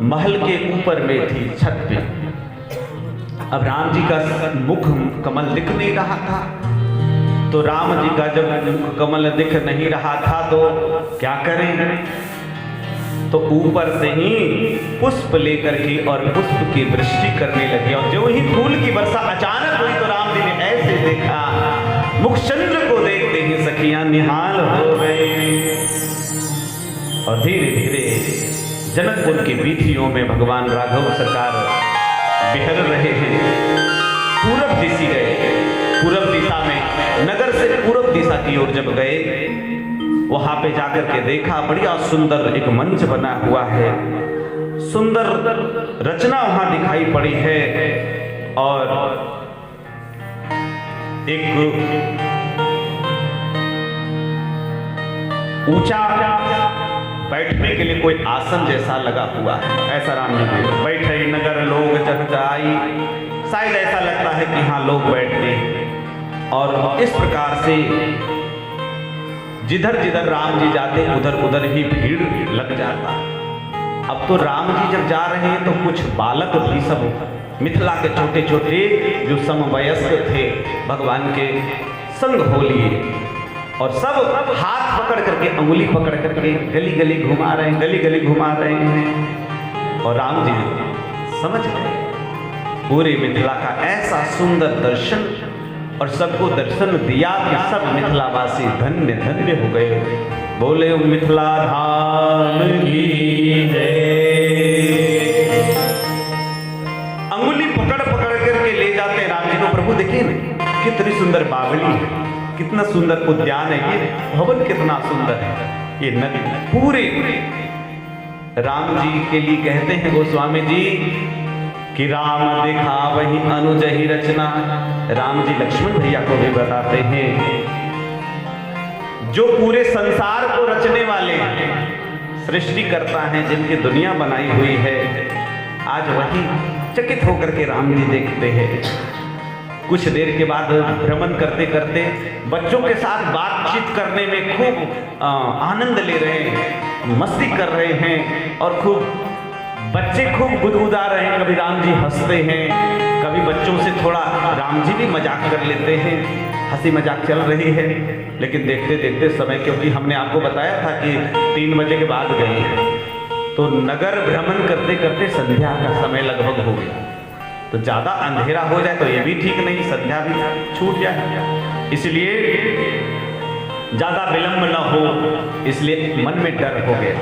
महल के ऊपर में थी छत पे, अब राम जी का मुख कमल दिख नहीं रहा था। तो राम जी का जब मुख कमल दिख नहीं रहा था तो क्या करें, तो ऊपर से ही पुष्प लेकर के और पुष्प की वृष्टि करने लगी। और जो ही फूल की वर्षा अचानक हुई तो राम जी ने ऐसे देखा, मुखचंद्र को देखते ही सखियां निहाल हो गए। और धीरे धीरे जनकपुर की वीथियों में भगवान राघव सरकार बिहर रहे हैं। पूरब दिशा गए, पूरब दिशा में नगर से पूरब दिशा की ओर जब गए, वहां पे जाकर के देखा बढ़िया सुंदर एक मंच बना हुआ है, सुंदर रचना वहां दिखाई पड़ी है। और एक ऊंचा बैठने के लिए कोई आसन जैसा लगा हुआ है, ऐसा राम जी ने बैठे नगर लोग चहचहाई, शायद ऐसा लगता है कि हाँ लोग बैठते। और इस प्रकार से जिधर जिधर राम जी जाते उधर उधर ही भीड़ लग जाता। अब तो राम जी जब जा रहे हैं तो कुछ बालक भी सब मिथिला के छोटे छोटे जो समवयस्क थे भगवान के संग हो लिए, और सब हाथ पकड़ करके अंगुली पकड़ करके गली गली घुमा रहे हैं, गली गली घुमा रहे हैं। और राम जी समझ गए पूरे मिथिला का ऐसा सुंदर दर्शन, और सबको दर्शन दिया कि सब मिथिलावासी धन्य धन्य हो गए। बोले मिथिला धाम की जय। अंगुली पकड़ पकड़ करके ले जाते राम जी को। प्रभु देखिए ना कितनी सुंदर बावली है, कितना सुंदर उद्यान है, ये भवन कितना सुंदर है, ये नदी पूरे राम जी के लिए कहते हैं गोस्वामी जी कि राम देखा वही अनुज ही रचना। राम जी लक्ष्मण भैया को भी बताते हैं जो पूरे संसार को रचने वाले सृष्टि करता है, जिनकी दुनिया बनाई हुई है, आज वही चकित होकर के राम जी देखते हैं। कुछ देर के बाद भ्रमण करते करते बच्चों के साथ बातचीत करने में खूब आनंद ले रहे हैं, मस्ती कर रहे हैं, और खूब बच्चे खूब गुदगुदा रहे हैं। कभी राम जी हंसते हैं, कभी बच्चों से थोड़ा राम जी भी मजाक कर लेते हैं, हंसी मजाक चल रही है। लेकिन देखते देखते समय, क्योंकि हमने आपको बताया था कि 3 बजे के बाद गए हैं, तो नगर भ्रमण करते करते संध्या का समय लगभग हो गया। तो ज़्यादा अंधेरा हो जाए तो ये भी ठीक नहीं, संध्या भी छूट जाए, इसलिए ज़्यादा विलंब न हो, इसलिए मन में डर हो गया।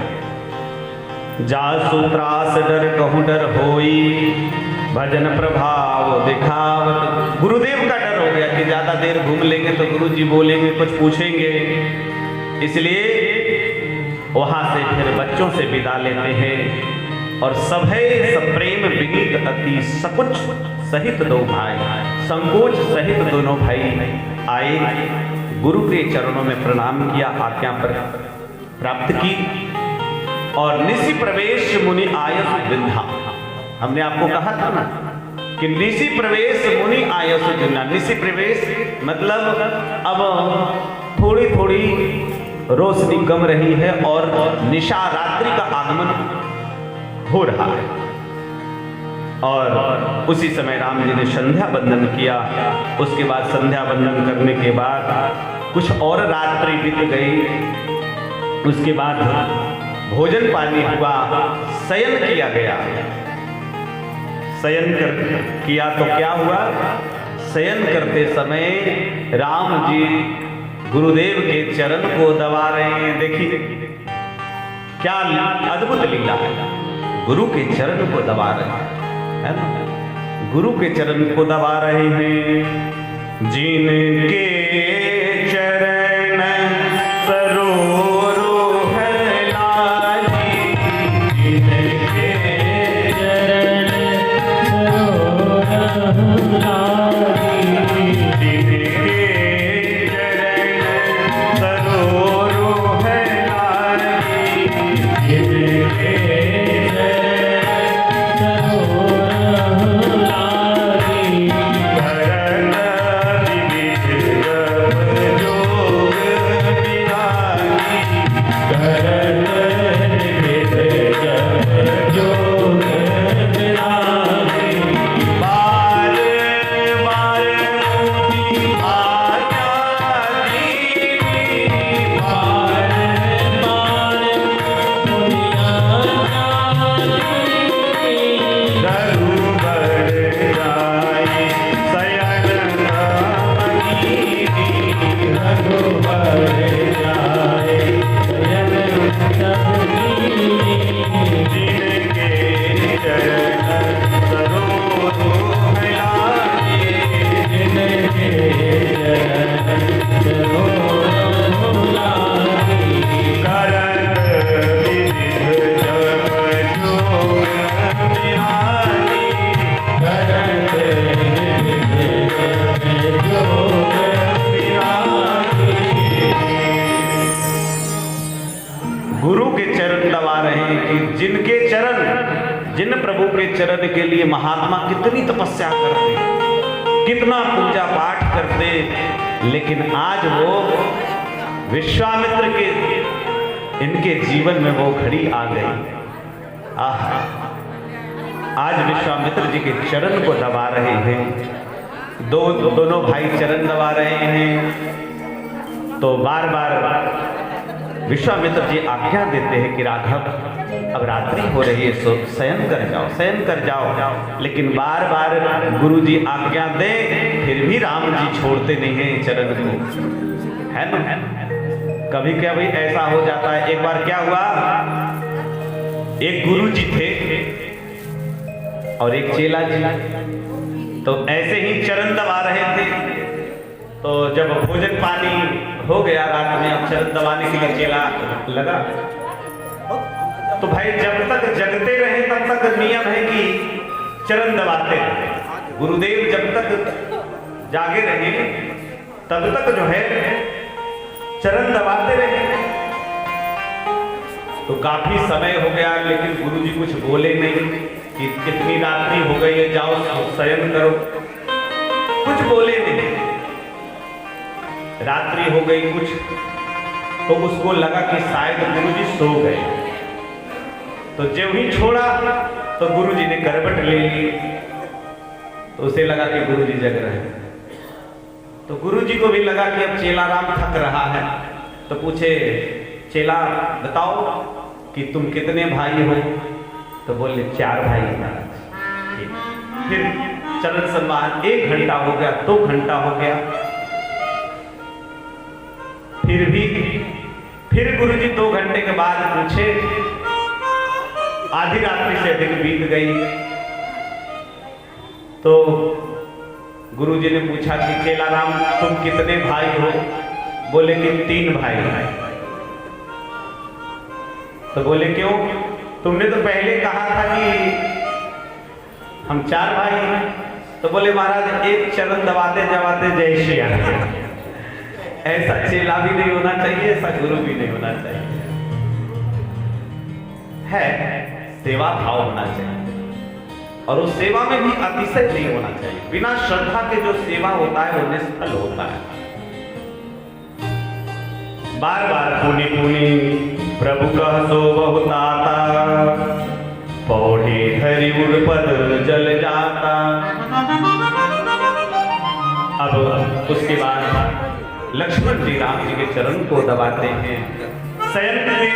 जासु त्रास डर कहूँ डर होई, भजन प्रभाव दिखावत। गुरुदेव का डर हो गया कि ज्यादा देर घूम लेंगे तो गुरु जी बोलेंगे, कुछ पूछेंगे, इसलिए वहां से फिर बच्चों से विदा लेते हैं। और सभे सप्रेम विनीत अति सकुच सहित दो भाई, संकोच सहित दोनों भाई आए, गुरु के चरणों में प्रणाम किया, आज्ञा पर प्राप्त की। और निशि प्रवेश मुनि आयस विंधा। हमने आपको कहा था ना कि निशि प्रवेश मुनि आयस विंधा। निशि प्रवेश मतलब अब थोड़ी थोड़ी रोशनी कम रही है और निशा रात्रि का आगमन हो रहा है। और उसी समय राम जी ने संध्या बंदन किया। उसके बाद संध्या बंदन करने के बाद कुछ और रात्रि बीत गई। उसके बाद भोजन पानी हुआ, शयन किया गया। शयन किया तो क्या हुआ? शयन करते समय राम जी गुरुदेव के चरण को दबा रहे हैं। देखिए क्या अद्भुत लीला है। गुरु के चरण को दबा रहे हैं, है ना? गुरु के चरण को दबा रहे हैं। जिनके चरण सरोरुह लाजी, जिनके चरण सरोरुह लाजी, जिनके चरण सरोरुह लाजी, जिनके जिनके चरण, जिन प्रभु के चरण के लिए महात्मा कितनी तपस्या करते, कितना पूजा पाठ करते, लेकिन आज वो विश्वामित्र के इनके जीवन में वो घड़ी आ गई। आज विश्वामित्र जी के चरण को दबा रहे हैं। दोनों भाई चरण दबा रहे हैं। तो बार बार विश्वामित्र जी आज्ञा देते हैं कि राघव अब रात्रि हो रही है, सो शयन कर जाओ, शयन कर जाओ। लेकिन बार बार गुरु जी आज्ञा दें, फिर भी राम जी छोड़ते नहीं हैं चरण को, है ना? कभी क्या भाई ऐसा हो जाता है। एक बार क्या हुआ, एक गुरु जी थे और एक चेला जी, तो ऐसे ही चरण दबा रहे थे। तो जब भोजन पानी हो गया रात में, अब चरण दबाने के लिए चेला लगा। तो भाई जब तक जगते रहे तब तक नियम है कि चरण दबाते रहे। गुरुदेव जब तक जागे रहे तब तक जो है चरण दबाते रहे। तो काफी समय हो गया, लेकिन गुरुजी कुछ बोले नहीं कि कितनी रात्रि हो गई है, जाओ शयन करो। कुछ बोले नहीं। रात्रि हो गई कुछ, तो उसको लगा कि शायद गुरुजी सो गए। तो जब ही छोड़ा तो गुरुजी ने करवट ले ली। तो उसे लगा कि गुरुजी जग रहे हैं। तो गुरुजी को भी लगा कि अब चेला राम थक रहा है। तो पूछे, चेला बताओ कि तुम कितने भाई हो? तो बोले 4 भाई हैं। फिर चरण सम्मान 1 घंटा हो गया, 2 घंटा हो गया, फिर गुरुजी 2 घंटे के बाद पूछे, आधी रात्रि से अधिक बीत गई। तो गुरुजी ने पूछा कि चेला राम तुम कितने भाई हो? बोले कि 3 भाई हैं। तो बोले क्यों? तुमने तो पहले कहा था कि हम 4 भाई हैं। तो बोले महाराज एक चरण दबाते दबाते जय श्री राम। ऐसा चेला भी नहीं होना चाहिए, ऐसा गुरु भी नहीं होना चाहिए। है सेवा भाव होना चाहिए, और उस सेवा में भी अतिशय नहीं होना चाहिए। बिना श्रद्धा के जो सेवा होता है वो निष्फल होता है। बार बार पुनि पुनि प्रभु कह सो बहुताता, पौढ़े धरि उर्पद जल जाता। अब उसके बाद लक्ष्मण जी राम जी के चरण को दबाते हैं। शयन में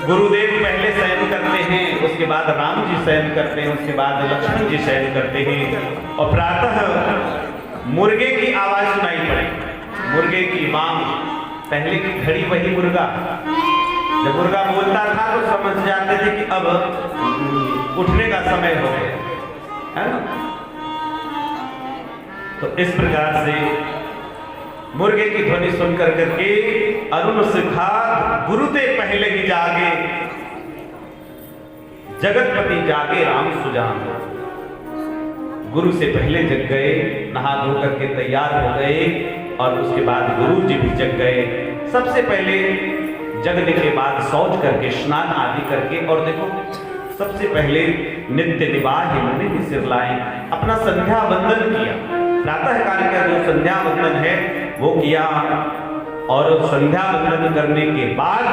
गुरुदेव पहले शयन करते हैं, उसके बाद राम जी शयन करते हैं, उसके बाद लक्ष्मण जी शयन करते हैं। और प्रातः मुर्गे की आवाज सुनाई पड़ी, मुर्गे की मांग। पहले की घड़ी वही मुर्गा, जब मुर्गा बोलता था तो समझ जाते थे कि अब उठने का समय हो गया है ना। तो इस प्रकार से मुर्गे की ध्वनि सुनकर करके अरुण शिखा गुरुते पहले ही जागे, जगतपति जागे राम सुजान। गुरु से पहले जग गए, नहा धो करके तैयार हो गए, और उसके बाद गुरु जी भी जग गए। सबसे पहले जगने के बाद शौच करके स्नान आदि करके, और देखो सबसे पहले नित्य निवाह मुनि भी सिर लाए, अपना संध्या वंदन किया। प्रातः काल का जो संध्या वंदन है वो किया, और संध्या वंदन करने के बाद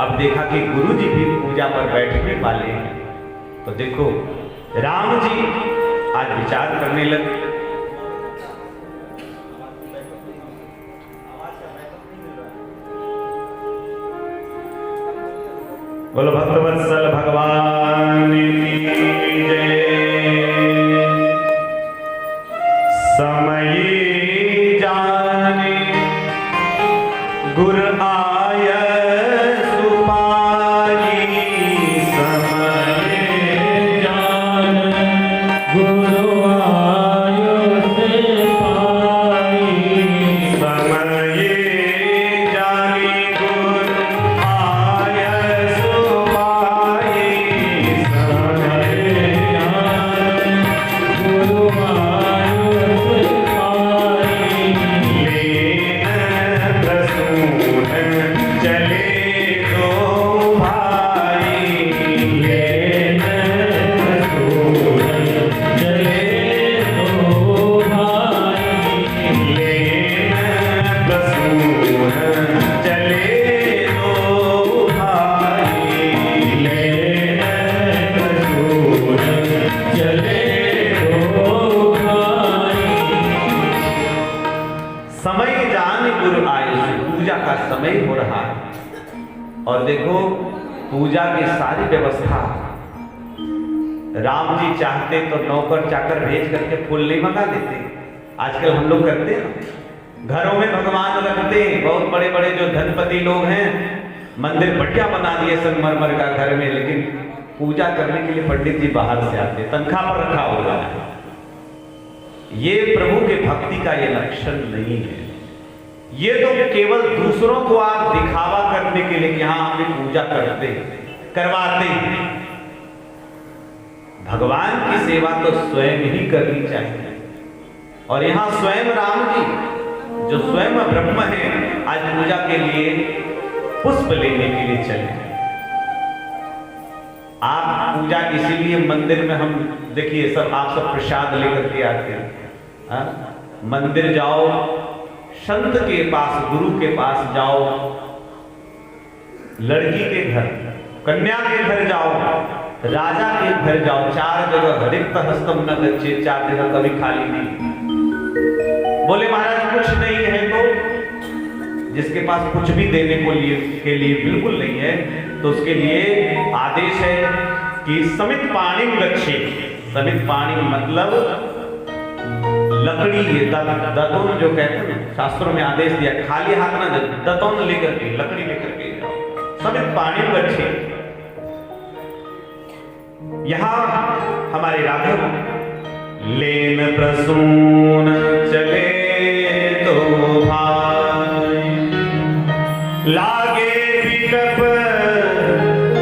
अब देखा कि गुरु जी भी पूजा पर बैठने वाले हैं। तो देखो राम जी आज विचार करने लगे। बोलो भक्तवत्सल भगवान की जय। समय जाने गुर आय सुपाई, समय जाने गुरु आय से पाई, समय जाने गुर आय सुपाई, समय जाने गुरु आय से पाई, लेन प्रसून चले दो भाई, लेन प्रसून चले दो भाई, लेन प्रसून चले दो भाई। लेन प्रसून चले दो भाई। समय जान गुरु आए, पूजा का समय हो रहा है। और देखो पूजा की सारी व्यवस्था राम जी चाहते तो नौकर चाकर भेज करके फूल नहीं मंगा देते। आजकल हम लोग करते हैं ना, घरों में भगवान रखते हैं। बहुत बड़े बड़े जो धनपति लोग हैं मंदिर बढ़िया बना दिए संगमरमर का घर में, लेकिन पूजा करने के लिए पंडित जी बाहर से आते, तनख्वाह पर रखा हुआ है। ये प्रभु के भक्ति का ये लक्षण नहीं है। ये तो केवल दूसरों को आप दिखावा करने के लिए कि हाँ हमने पूजा करते करवाते हैं। भगवान की सेवा तो स्वयं ही करनी चाहिए। और यहाँ स्वयं राम जी जो स्वयं ब्रह्म है आज पूजा के लिए पुष्प लेने के लिए चले। आप पूजा इसीलिए मंदिर में हम देखिए सब आप सब प्रसाद लेकर के आते हैं। हाँ? मंदिर जाओ, संत के पास गुरु के पास जाओ, लड़की के घर कन्या के घर जाओ, राजा के घर जाओ, चार जगह रिक्त हस्तम न गच्छे, चार जगह कभी खाली नहीं। बोले महाराज कुछ नहीं है तो जिसके पास कुछ भी देने के लिए बिल्कुल नहीं है तो उसके लिए आदेश है कि समित पाणी गच्छे। समित पाणी मतलब लकड़ी, दतोन जो कहते हैं शास्त्रों में आदेश दिया, खाली हाथ ना दतोन लेकर के लकड़ी लेकर के जाओ। समित पाणी गच्छे। यहां हमारे राघव लेन प्रसून चले तो भाई, लागे विकप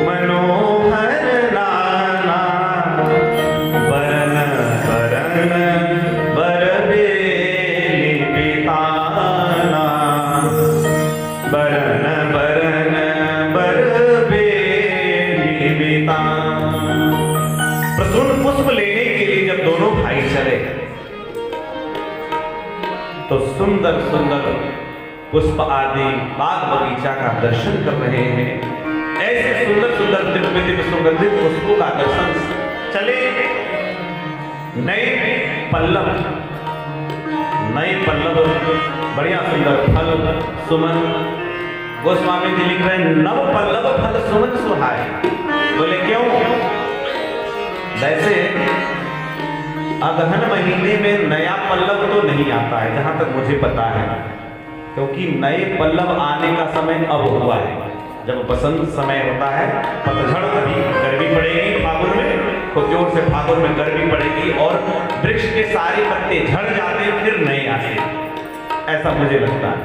मनोहर नाना, बरन बरन बरबेली बिताना, बरन बरन बरबेली पुष्प लेने के लिए जब दोनों भाई चले तो सुंदर सुंदर पुष्प आदि बाग बगीचा का दर्शन कर रहे हैं। ऐसे सुंदर सुंदर दिव्य दिव्य सुगंधित पुष्पों का दर्शन चले। नए पल्लव बढ़िया सुंदर फल सुमन। गोस्वामी जी लिख रहे हैं नव पल्लव फल सुमन सुहाए। बोले क्यों? वैसे अगहन महीने में नया पल्लव तो नहीं आता है जहां तक मुझे पता है, क्योंकि नए पल्लव आने का समय अब हुआ है। जब बसंत समय होता है, पतझड़ कभी गर्मी पड़ेगी फागुन में, खूब जोर से फागुन में गर्मी पड़ेगी और वृक्ष के सारे पत्ते झड़ जाते हैं, फिर नए आते, ऐसा मुझे लगता है।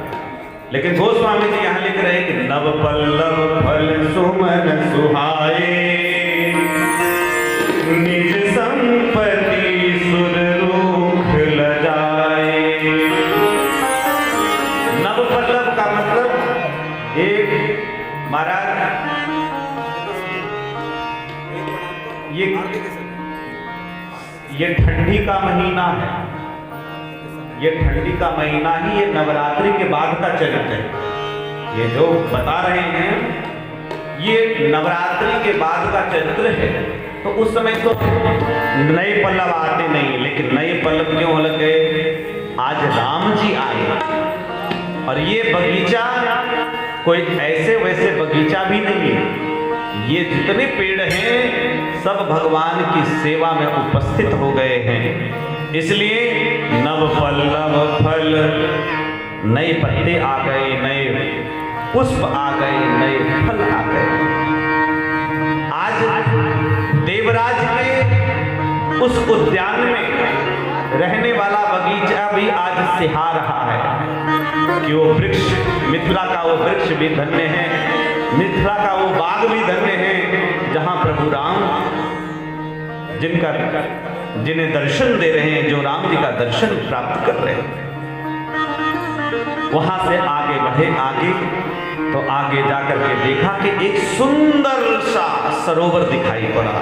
लेकिन गोस्वामी जी यहाँ लिख रहे हैं कि नव पल्लव फल सुमन सुहाए, निज संपत्ति सुर रूख लजाए। नव पल्लव का मतलब एक महाराज ये ठंडी का महीना है, ये ठंडी का महीना ही ये नवरात्रि के बाद का चरित्र है। ये जो बता रहे हैं ये नवरात्रि के बाद का चरित्र है। तो उस समय तो नए पल्लव आते नहीं, लेकिन नए पल्लव क्यों लग गए? आज राम जी आए और ये बगीचा कोई ऐसे वैसे बगीचा भी नहीं है। ये जितने पेड़ हैं सब भगवान की सेवा में उपस्थित हो गए हैं। इसलिए नव पल्लव फल, नए पत्ते आ गए, नए पुष्प आ गए, नए फल आ गए। आज देवराज के उस उद्यान में रहने वाला बगीचा भी आज सिहा रहा है कि वो वृक्ष, मिथिला का वो वृक्ष भी धन्य है, मिथिला का वो बाग भी धन्य है, जहां प्रभु राम जिन्हें दर्शन दे रहे हैं, जो राम जी का दर्शन प्राप्त कर रहे हैं। वहां से आगे बढ़े, आगे तो आगे जाकर के देखा कि एक सुंदर सा सरोवर दिखाई पड़ा।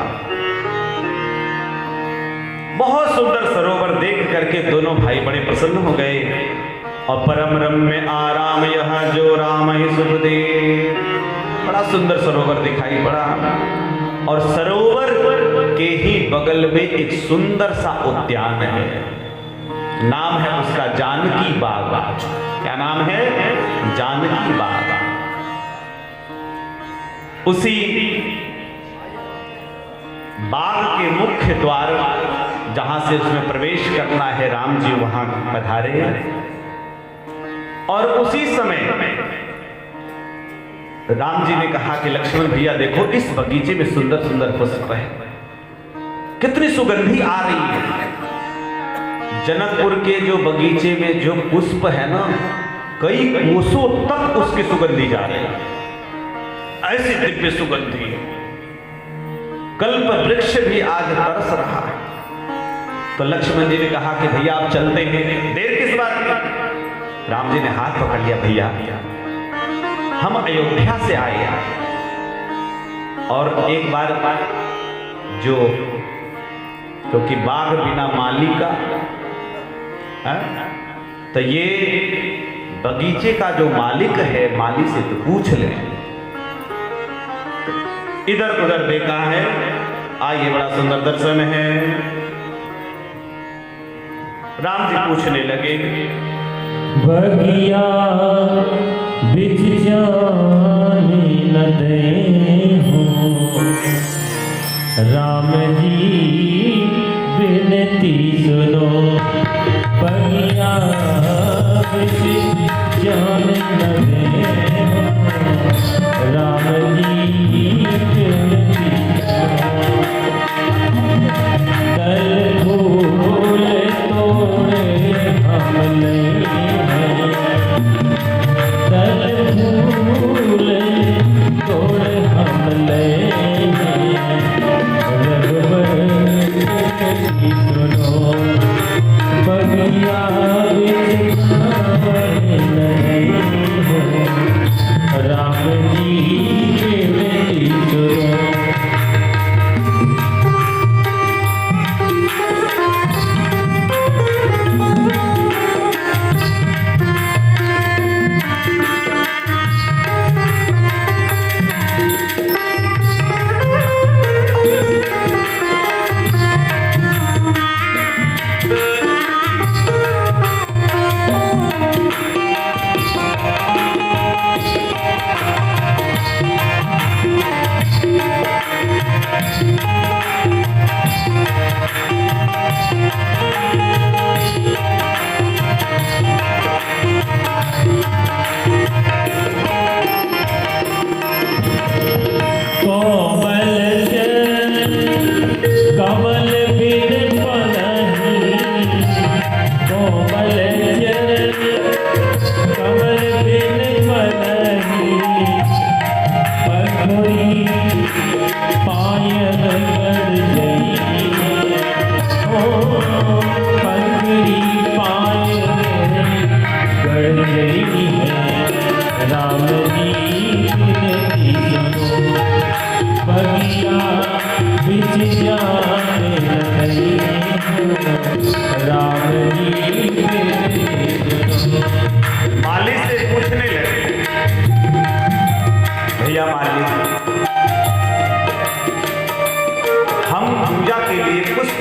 बहुत सुंदर सरोवर देख करके दोनों भाई बड़े प्रसन्न हो गए। और परम रम्य आराम यह जो राम ही सुख दे। बड़ा सुंदर सरोवर दिखाई पड़ा और सरोवर के ही बगल में एक सुंदर सा उद्यान है। नाम है उसका जानकी बाग। क्या नाम है? जानकी बाग। उसी बाग के मुख्य द्वार जहां से उसमें प्रवेश करना है, राम जी वहां पधारे। और उसी समय राम जी ने कहा कि लक्ष्मण भैया देखो, इस बगीचे में सुंदर सुंदर पुष्प है, कितनी सुगंधी आ रही है। जनकपुर के जो बगीचे में जो पुष्प है ना, कई कोसों तक उसकी सुगंधी जा रही है, ऐसी दिव्य सुगंधी। कल्प वृक्ष भी आज तरस रहा है। तो लक्ष्मण जी ने कहा कि भैया आप चलते हैं, देर किस बात की? राम जी ने हाथ पकड़ लिया, भैया हम अयोध्या से आए हैं और एक बार जो, क्योंकि बाग बिना माली का है, तो ये बगीचे का जो मालिक है, माली से तो पूछ ले। इधर उधर देखा है, आइए बड़ा सुंदर दर्शन है। राम जी पूछने लगे, बगिया बिछ जाने न दे हो, राम जी विनती सुनो। बगिया बिछ जाने न दे हो, राम जी विनती सुनो। दल फूल तोड़े हम नहीं हैं, दल फूल तोड़े हम नहीं हैं, रघुबर की सुनो। बगिया बिछ जाने नहीं हो,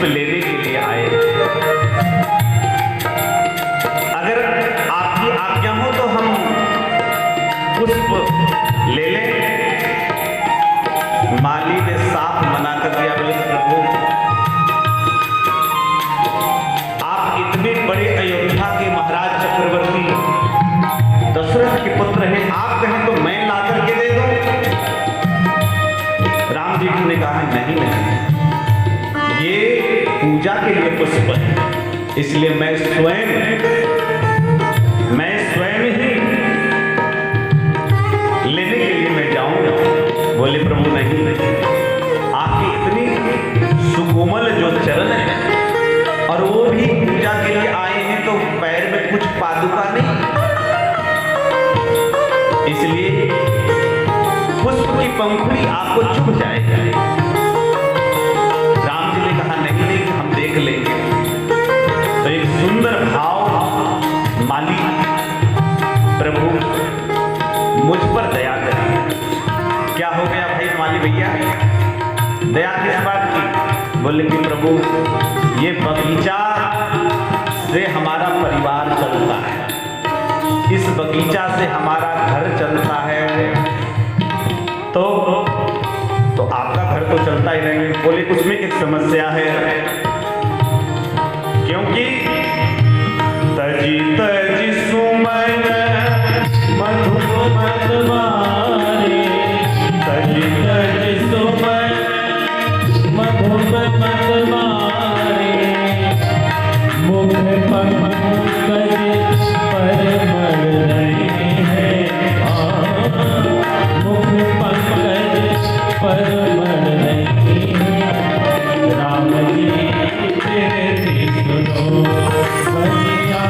पुष्प लेने के लिए आए। अगर आपकी आज्ञा हो तो हम पुष्प ले लें। माली ने साफ मना कर दिया, बोले प्रभु आप इतने बड़े अयोध्या के महाराज चक्रवर्ती दशरथ के पुत्र हैं, आप कहें तो मैं ला करके दे दूं। राम जी ने कहा नहीं नहीं, ये पूजा के लिए पुष्प है, इसलिए मैं स्वयं ही लेने के लिए मैं जाऊंगा। बोले प्रभु नहीं, आपकी इतनी सुकोमल जो चरण है और वो भी पूजा के लिए आए हैं तो पैर में कुछ पादुका नहीं, इसलिए पुष्प की पंखुड़ी आपको चुभ जाएगा। राम जी ने कहा नहीं नहीं, हम देख लेंगे। तो एक सुंदर भाव माली, प्रभु मुझ पर दया करिए। क्या हो गया भाई माली भैया, दया किस बात की? बोले कि प्रभु ये बगीचा से हमारा परिवार चलता है, इस बगीचा से हमारा घर चलता है, तो आपका घर तो चलता ही नहीं। बोले उसमें एक समस्या है, क्योंकि तजी तजी सुमन मधुप मतवारे, तजी तजी सुमन मधुप मतवारे, मुख पंकज परमल नहीं है, मुख पंकज परमल नहीं है। राम जी तेरी सुनो बलिया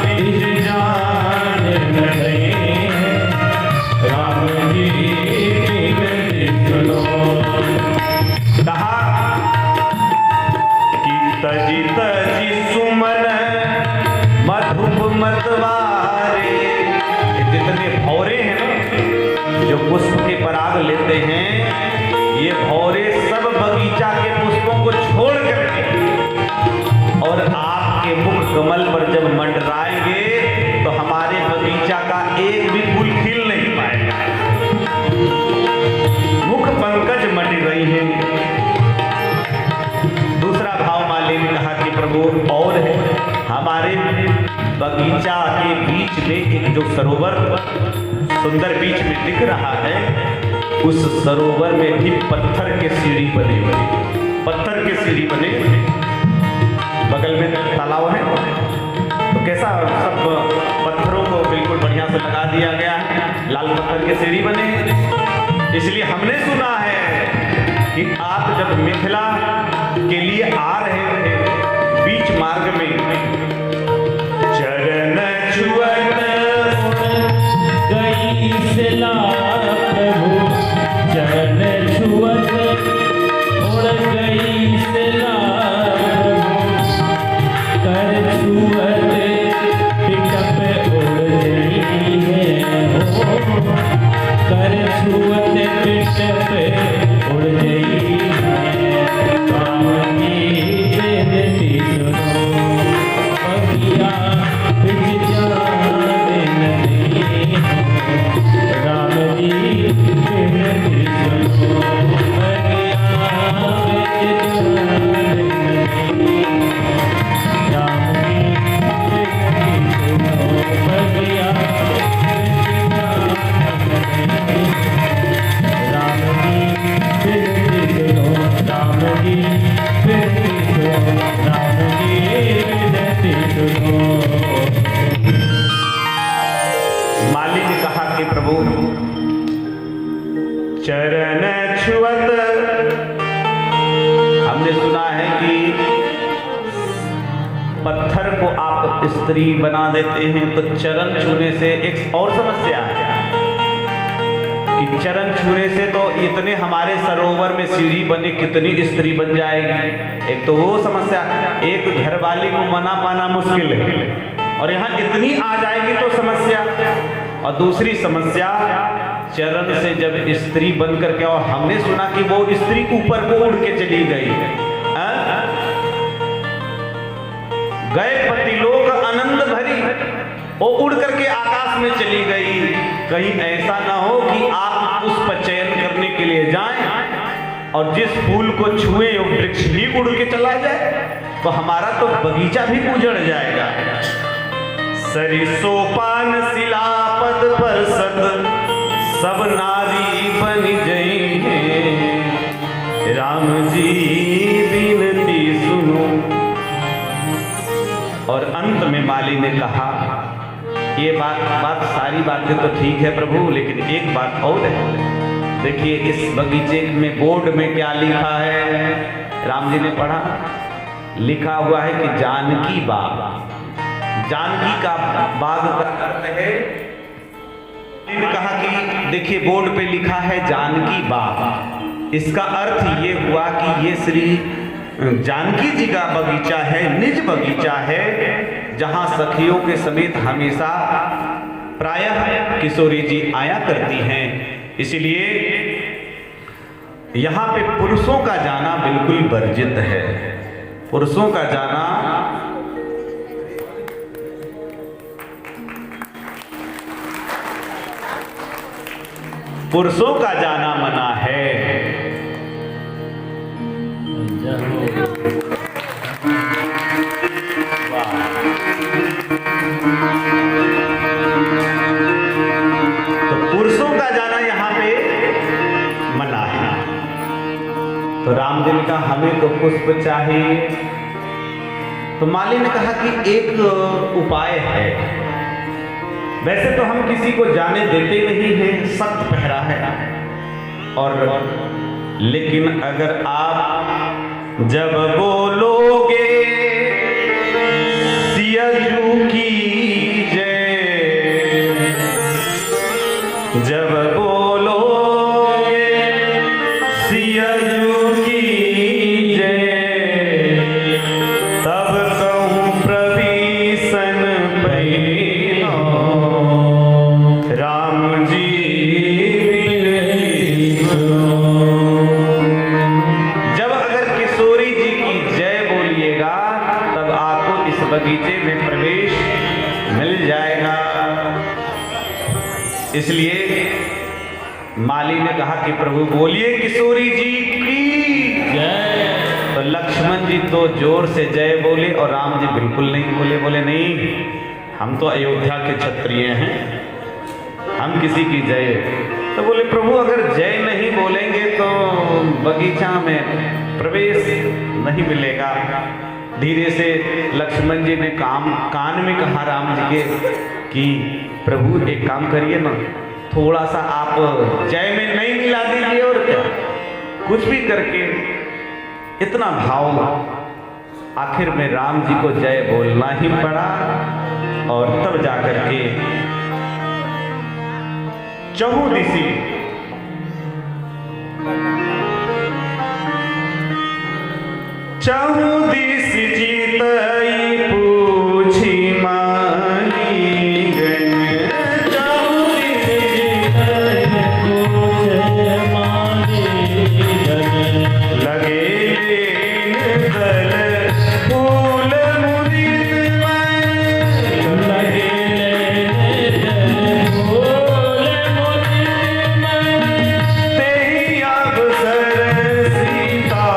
निज जान नहीं है, राम जी तेरी सुनो। कहा कि तजी तजी सुमन मधुप मतवारे, जितने भौरे हैं ना जो पुष्प के पराग लेते हैं, ये भौरे सब बगीचा के पुष्पों को छोड़ करके और आपके मुख कमल पर जब मंडराएंगे तो हमारे बगीचा का एक भी फूल खिल नहीं पाएगा। मुख पंकज मंड रही है। दूसरा भाव माली ने कहा कि प्रभु और है, हमारे बगीचा के बीच में एक जो सरोवर सुंदर बीच में दिख रहा है, उस सरोवर में भी पत्थर के सीढ़ी बने हुए, पत्थर के सीढ़ी बने, बगल में तालाब है, तो कैसा सब पत्थरों को बिल्कुल बढ़िया से लगा दिया गया है, लाल पत्थर के सीढ़ी बने। इसलिए हमने सुना है कि आप जब मिथिला के लिए आ रहे थे, बीच मार्ग में चरण छुअत गई सिला प्रभु, चरण छुअत उड़ गई सिला प्रभु, कर छुअत पिटप उड़ गई है, कर छुअत पिटप उड़ गई है। राम की बेनती सुनो बगिया बिछ जाने नहीं हो, राम जी बेनती सुनो बगिया बिछ जाने नहीं, राम जी बेनती सुनो बगिया बिछ जाने नहीं, राम जी बेनती सुनो, राम जी बेनती सुनो, राम जी बेनती सुनो। माली ने कहा कि प्रभु चरण छुअत, हमने सुना है कि पत्थर को आप स्त्री बना देते हैं, तो चरण छूने से एक और समस्या है कि चरण छूने से तो इतने हमारे सरोवर में सीढ़ी बने, कितनी स्त्री बन जाएगी। एक तो वो समस्या, एक घरवाली को मना पाना मुश्किल है, और यहाँ इतनी आ जाएगी तो समस्या। और दूसरी समस्या, चरण से जब स्त्री बन करके, और हमने सुना कि वो स्त्री ऊपर को उड़ के चली गई, गए पतिलोक आनंद भरी, वो उड़ करके आकाश में चली गई। कहीं ऐसा ना हो कि आप पुष्प चयन करने के लिए जाएं और जिस फूल को छुए वो वृक्ष भी उड़ के चला जाए, तो हमारा तो बगीचा भी उजड़ जाएगा। सरिसोपान शिलापद पर सब नारी बन जाएंगे, राम जी विनती सुनो। और अंत में माली ने कहा, ये बात सारी बातें तो ठीक है प्रभु, लेकिन एक बात और है। देखिए इस बगीचे में बोर्ड में क्या लिखा है, राम जी ने पढ़ा, लिखा हुआ है कि जानकी बाग। जानकी का बाग का अर्थ है, इन्होंने कहा कि देखिए बोर्ड पे लिखा है जानकी बाग, इसका अर्थ ये हुआ कि ये श्री जानकी जी का बगीचा है, निज बगीचा है, जहां सखियों के समेत हमेशा प्रायः किशोरी जी आया करती हैं। इसलिए यहां पे पुरुषों का जाना बिल्कुल वर्जित है। पुरुषों का जाना मना है। तो पुरुषों का जाना यहाँ पे मना है। तो राम जी ने कहा हमें तो पुष्प चाहिए। तो माली ने कहा कि एक उपाय है, वैसे तो हम किसी को जाने देते नहीं हैं, सख्त पहरा है, और लेकिन अगर आप जब बोलोगे सियाजू की जय, जब बोलोगे सियाजू की जय, तब कहूँ प्रवीसन पैनो, राम जी बगीचे में प्रवेश मिल जाएगा। इसलिए माली ने कहा कि प्रभु बोलिए किशोरी जी की जय। तो लक्ष्मण जी तो जोर से जय बोले और राम जी बिल्कुल नहीं बोले। बोले नहीं, हम तो अयोध्या के क्षत्रिय हैं, हम किसी की जय। तो बोले प्रभु अगर जय नहीं बोलेंगे तो बगीचा में प्रवेश नहीं मिलेगा। धीरे से लक्ष्मण जी ने कान में कहा राम जी के कि प्रभु एक काम करिए ना, थोड़ा सा आप जय में नहीं मिला दीजिए, और क्या कुछ भी करके इतना भाव। आखिर में राम जी को जय बोलना ही पड़ा, और तब जाकर के चहुदिशी चहुदिश जीतई पूछी मानी गण, चहुदिश जीतई पूछी मानी गण, लगे दल फूल मुदित मन, लगे दल फूल मुदित मन, तेहि अवसर सीता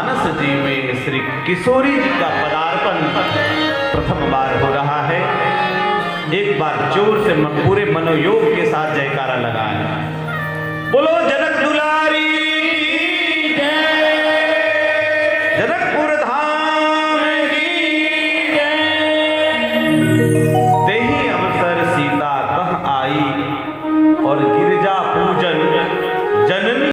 मानस जी में श्री किशोरी जी का पदार्पण प्रथम बार हो रहा है। एक बार जोर से पूरे मनोयोग के साथ जयकारा लगाएं। बोलो जनक दुलारी की जय, जनकपुर धाम की जय। तेहि अवसर सीता कह आई और गिरिजा पूजन जननी